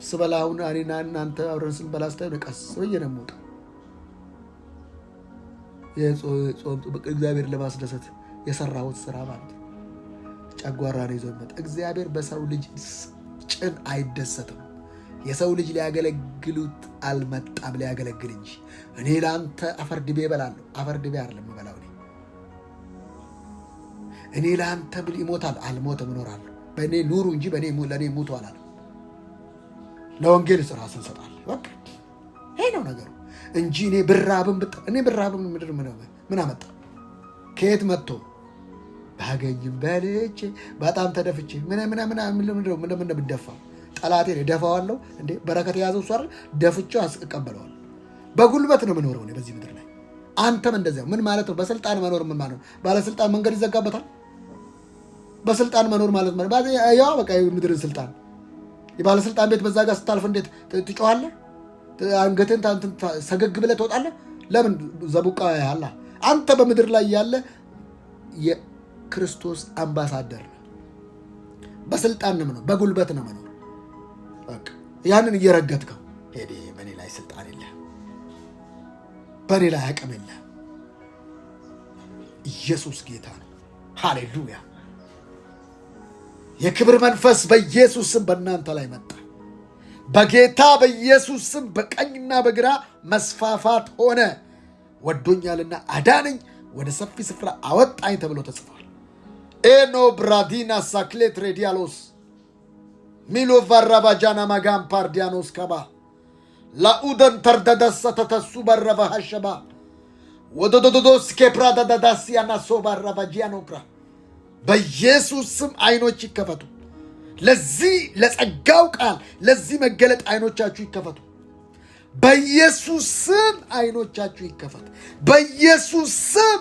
ስበላውን እኔና እናንተ አብረን ስንበላ ስታዩ ቀስ ብዬ ነው የምወጣው። እግዚአብሔር ለማስደሰት የሰራሁት ስራ ማለት ጨጓራ ነው ይዞ መጣ። እግዚአብሔር በሰው ልጅ ጭን አይደሰትም። የሰው ልጅ ሊያገለግሉት አልመጣም፣ ሊያገለግል እንጂ። እኔ ለአንተ አፈር ድቤ እበላለሁ። አፈር ድቤ አይደለም እበላው እኔ ለአንተ ብል ይሞታል፣ አልሞትም እኖራለሁ። በእኔ ኑሩ እንጂ ለእኔ ሙቱ አላለም። ለወንጌል ራስን ሰጣለሁ። በቃ ይሄ ነው ነገሩ እንጂ እኔ ብራብም ምድር ምን አመጣ? ከየት መጥቶ ባገኝም በልቼ በጣም ተደፍቼ ምን እንደምደፋ ጠላቴ ደፋዋለሁ እንዴ? በረከት የያዘው እሱ አይደል? ደፍቼው አስቀበለዋለሁ። በጉልበት ነው የምኖረው እኔ በዚህ ምድር ላይ። አንተም እንደዚያው። ምን ማለት ነው? በስልጣን መኖር ምን ማለት ነው? ባለስልጣን መንገድ ይዘጋበታል። በስልጣን መኖር ማለት ያው በቃ የምድርን ስልጣን የባለስልጣን ቤት በዛ ጋር ስታልፍ እንዴት ትጮኻለህ? አንገትን ሰገግ ብለህ ትወጣለህ። ለምን? ዘቡቃ ያላ አንተ በምድር ላይ ያለ የክርስቶስ አምባሳደር ነው። በስልጣን ነው መኖር፣ በጉልበት ነው መኖር። በቃ ያንን እየረገጥከው ሄዴ በኔ ላይ ስልጣን የለህም፣ በኔ ላይ አቅም የለህም። ኢየሱስ ጌታ ነው። ሃሌሉያ! የክብር መንፈስ በኢየሱስ ስም በእናንተ ላይ መጣ። በጌታ በኢየሱስ ስም በቀኝና በግራ መስፋፋት ሆነ። ወዶኛልና አዳነኝ፣ ወደ ሰፊ ስፍራ አወጣኝ ተብሎ ተጽፏል። ኤኖ ብራዲና ሳክሌት ሬዲያሎስ ሚሎ ቫራባጃና ማጋም ፓርዲያኖስ ከባ ላኡደን ተርደደሰ ተተሱ በረባ ሀሸባ ወደዶዶዶስ ኬፕራዳዳዳሲያና ሶ ባራባጂያኖክራ በኢየሱስ ስም አይኖች ይከፈቱ። ለዚህ ለጸጋው ቃል ለዚህ መገለጥ አይኖቻችሁ ይከፈቱ። በኢየሱስ ስም አይኖቻችሁ ይከፈት። በኢየሱስ ስም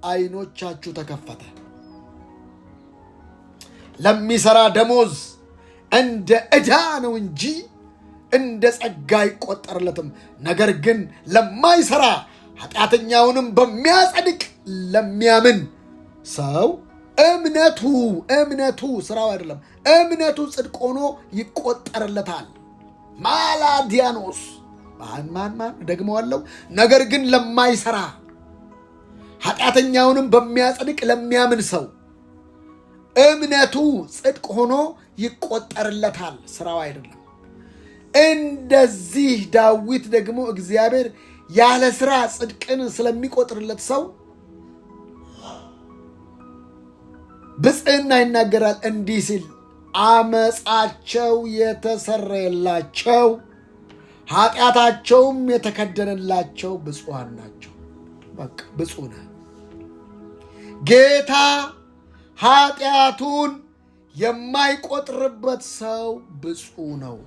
አይኖቻችሁ ተከፈተ። ለሚሰራ ደሞዝ እንደ ዕዳ ነው እንጂ እንደ ጸጋ አይቆጠርለትም። ነገር ግን ለማይሰራ ኃጢአተኛውንም በሚያጸድቅ ለሚያምን ሰው እምነቱ ስራው አይደለም፣ እምነቱ ጽድቅ ሆኖ ይቆጠርለታል። ማላዲያኖስ ማን ደግመዋለሁ። ነገር ግን ለማይሰራ ኃጢአተኛውንም በሚያጸድቅ ለሚያምን ሰው እምነቱ ጽድቅ ሆኖ ይቆጠርለታል፣ ስራው አይደለም። እንደዚህ ዳዊት ደግሞ እግዚአብሔር ያለ ስራ ጽድቅን ስለሚቆጥርለት ሰው ብፅዕና ይናገራል እንዲህ ሲል አመፃቸው የተሰረየላቸው ኃጢአታቸውም የተከደነላቸው ብፁዓን ናቸው። በቃ ብፁዕ ነህ። ጌታ ኃጢአቱን የማይቆጥርበት ሰው ብፁዕ ነው።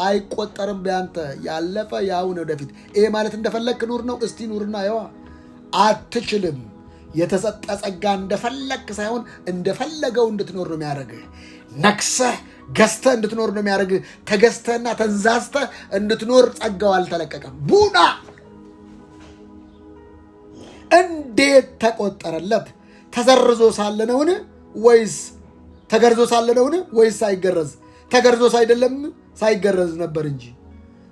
አይቆጠርም። ቢያንተ ያለፈ ያውን ወደፊት። ይሄ ማለት እንደፈለግክ ኑር ነው። እስቲ ኑርና ያዋ አትችልም። የተሰጠ ጸጋ እንደፈለግክ ሳይሆን እንደፈለገው እንድትኖር ነው የሚያደርግህ። ነክሰህ ገዝተህ እንድትኖር ነው የሚያደርግህ። ተገዝተህና ተንዛዝተህ እንድትኖር ጸጋው አልተለቀቀም። ቡና እንዴት ተቆጠረለት? ተዘርዞ ሳለ ነውን? ወይስ ተገርዞ ሳለ ነውን? ወይስ ሳይገረዝ? ተገርዞስ አይደለም ሳይገረዝ ነበር እንጂ።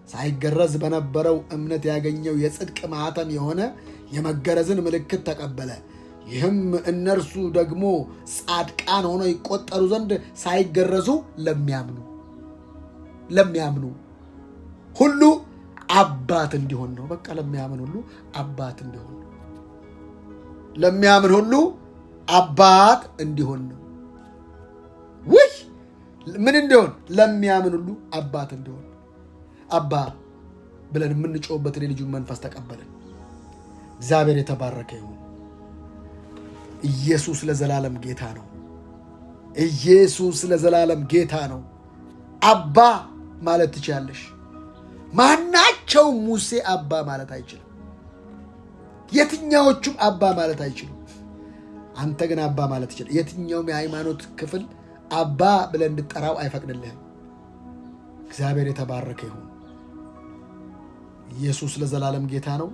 ሳይገረዝ በነበረው እምነት ያገኘው የጽድቅ ማኅተም የሆነ የመገረዝን ምልክት ተቀበለ። ይህም እነርሱ ደግሞ ጻድቃን ሆነው ይቆጠሩ ዘንድ ሳይገረዙ ለሚያምኑ ሁሉ አባት እንዲሆን ነው። በቃ ለሚያምን ሁሉ አባት እንዲሆን ነው። ለሚያምን ሁሉ አባት እንዲሆን ነው። ውይ ምን እንዲሆን? ለሚያምን ሁሉ አባት እንዲሆን። አባ ብለን የምንጮህበትን የልጁን መንፈስ ተቀበልን። እግዚአብሔር የተባረከ ይሁን። ኢየሱስ ለዘላለም ጌታ ነው። ኢየሱስ ለዘላለም ጌታ ነው። አባ ማለት ትችላለሽ። ማናቸው ማናቸው ሙሴ አባ ማለት አይችልም። የትኛዎቹም አባ ማለት አይችሉም። አንተ ግን አባ ማለት ይችላል። የትኛውም የሃይማኖት ክፍል አባ ብለህ እንድጠራው አይፈቅድልህም። እግዚአብሔር የተባረከ ይሁን። ኢየሱስ ለዘላለም ጌታ ነው።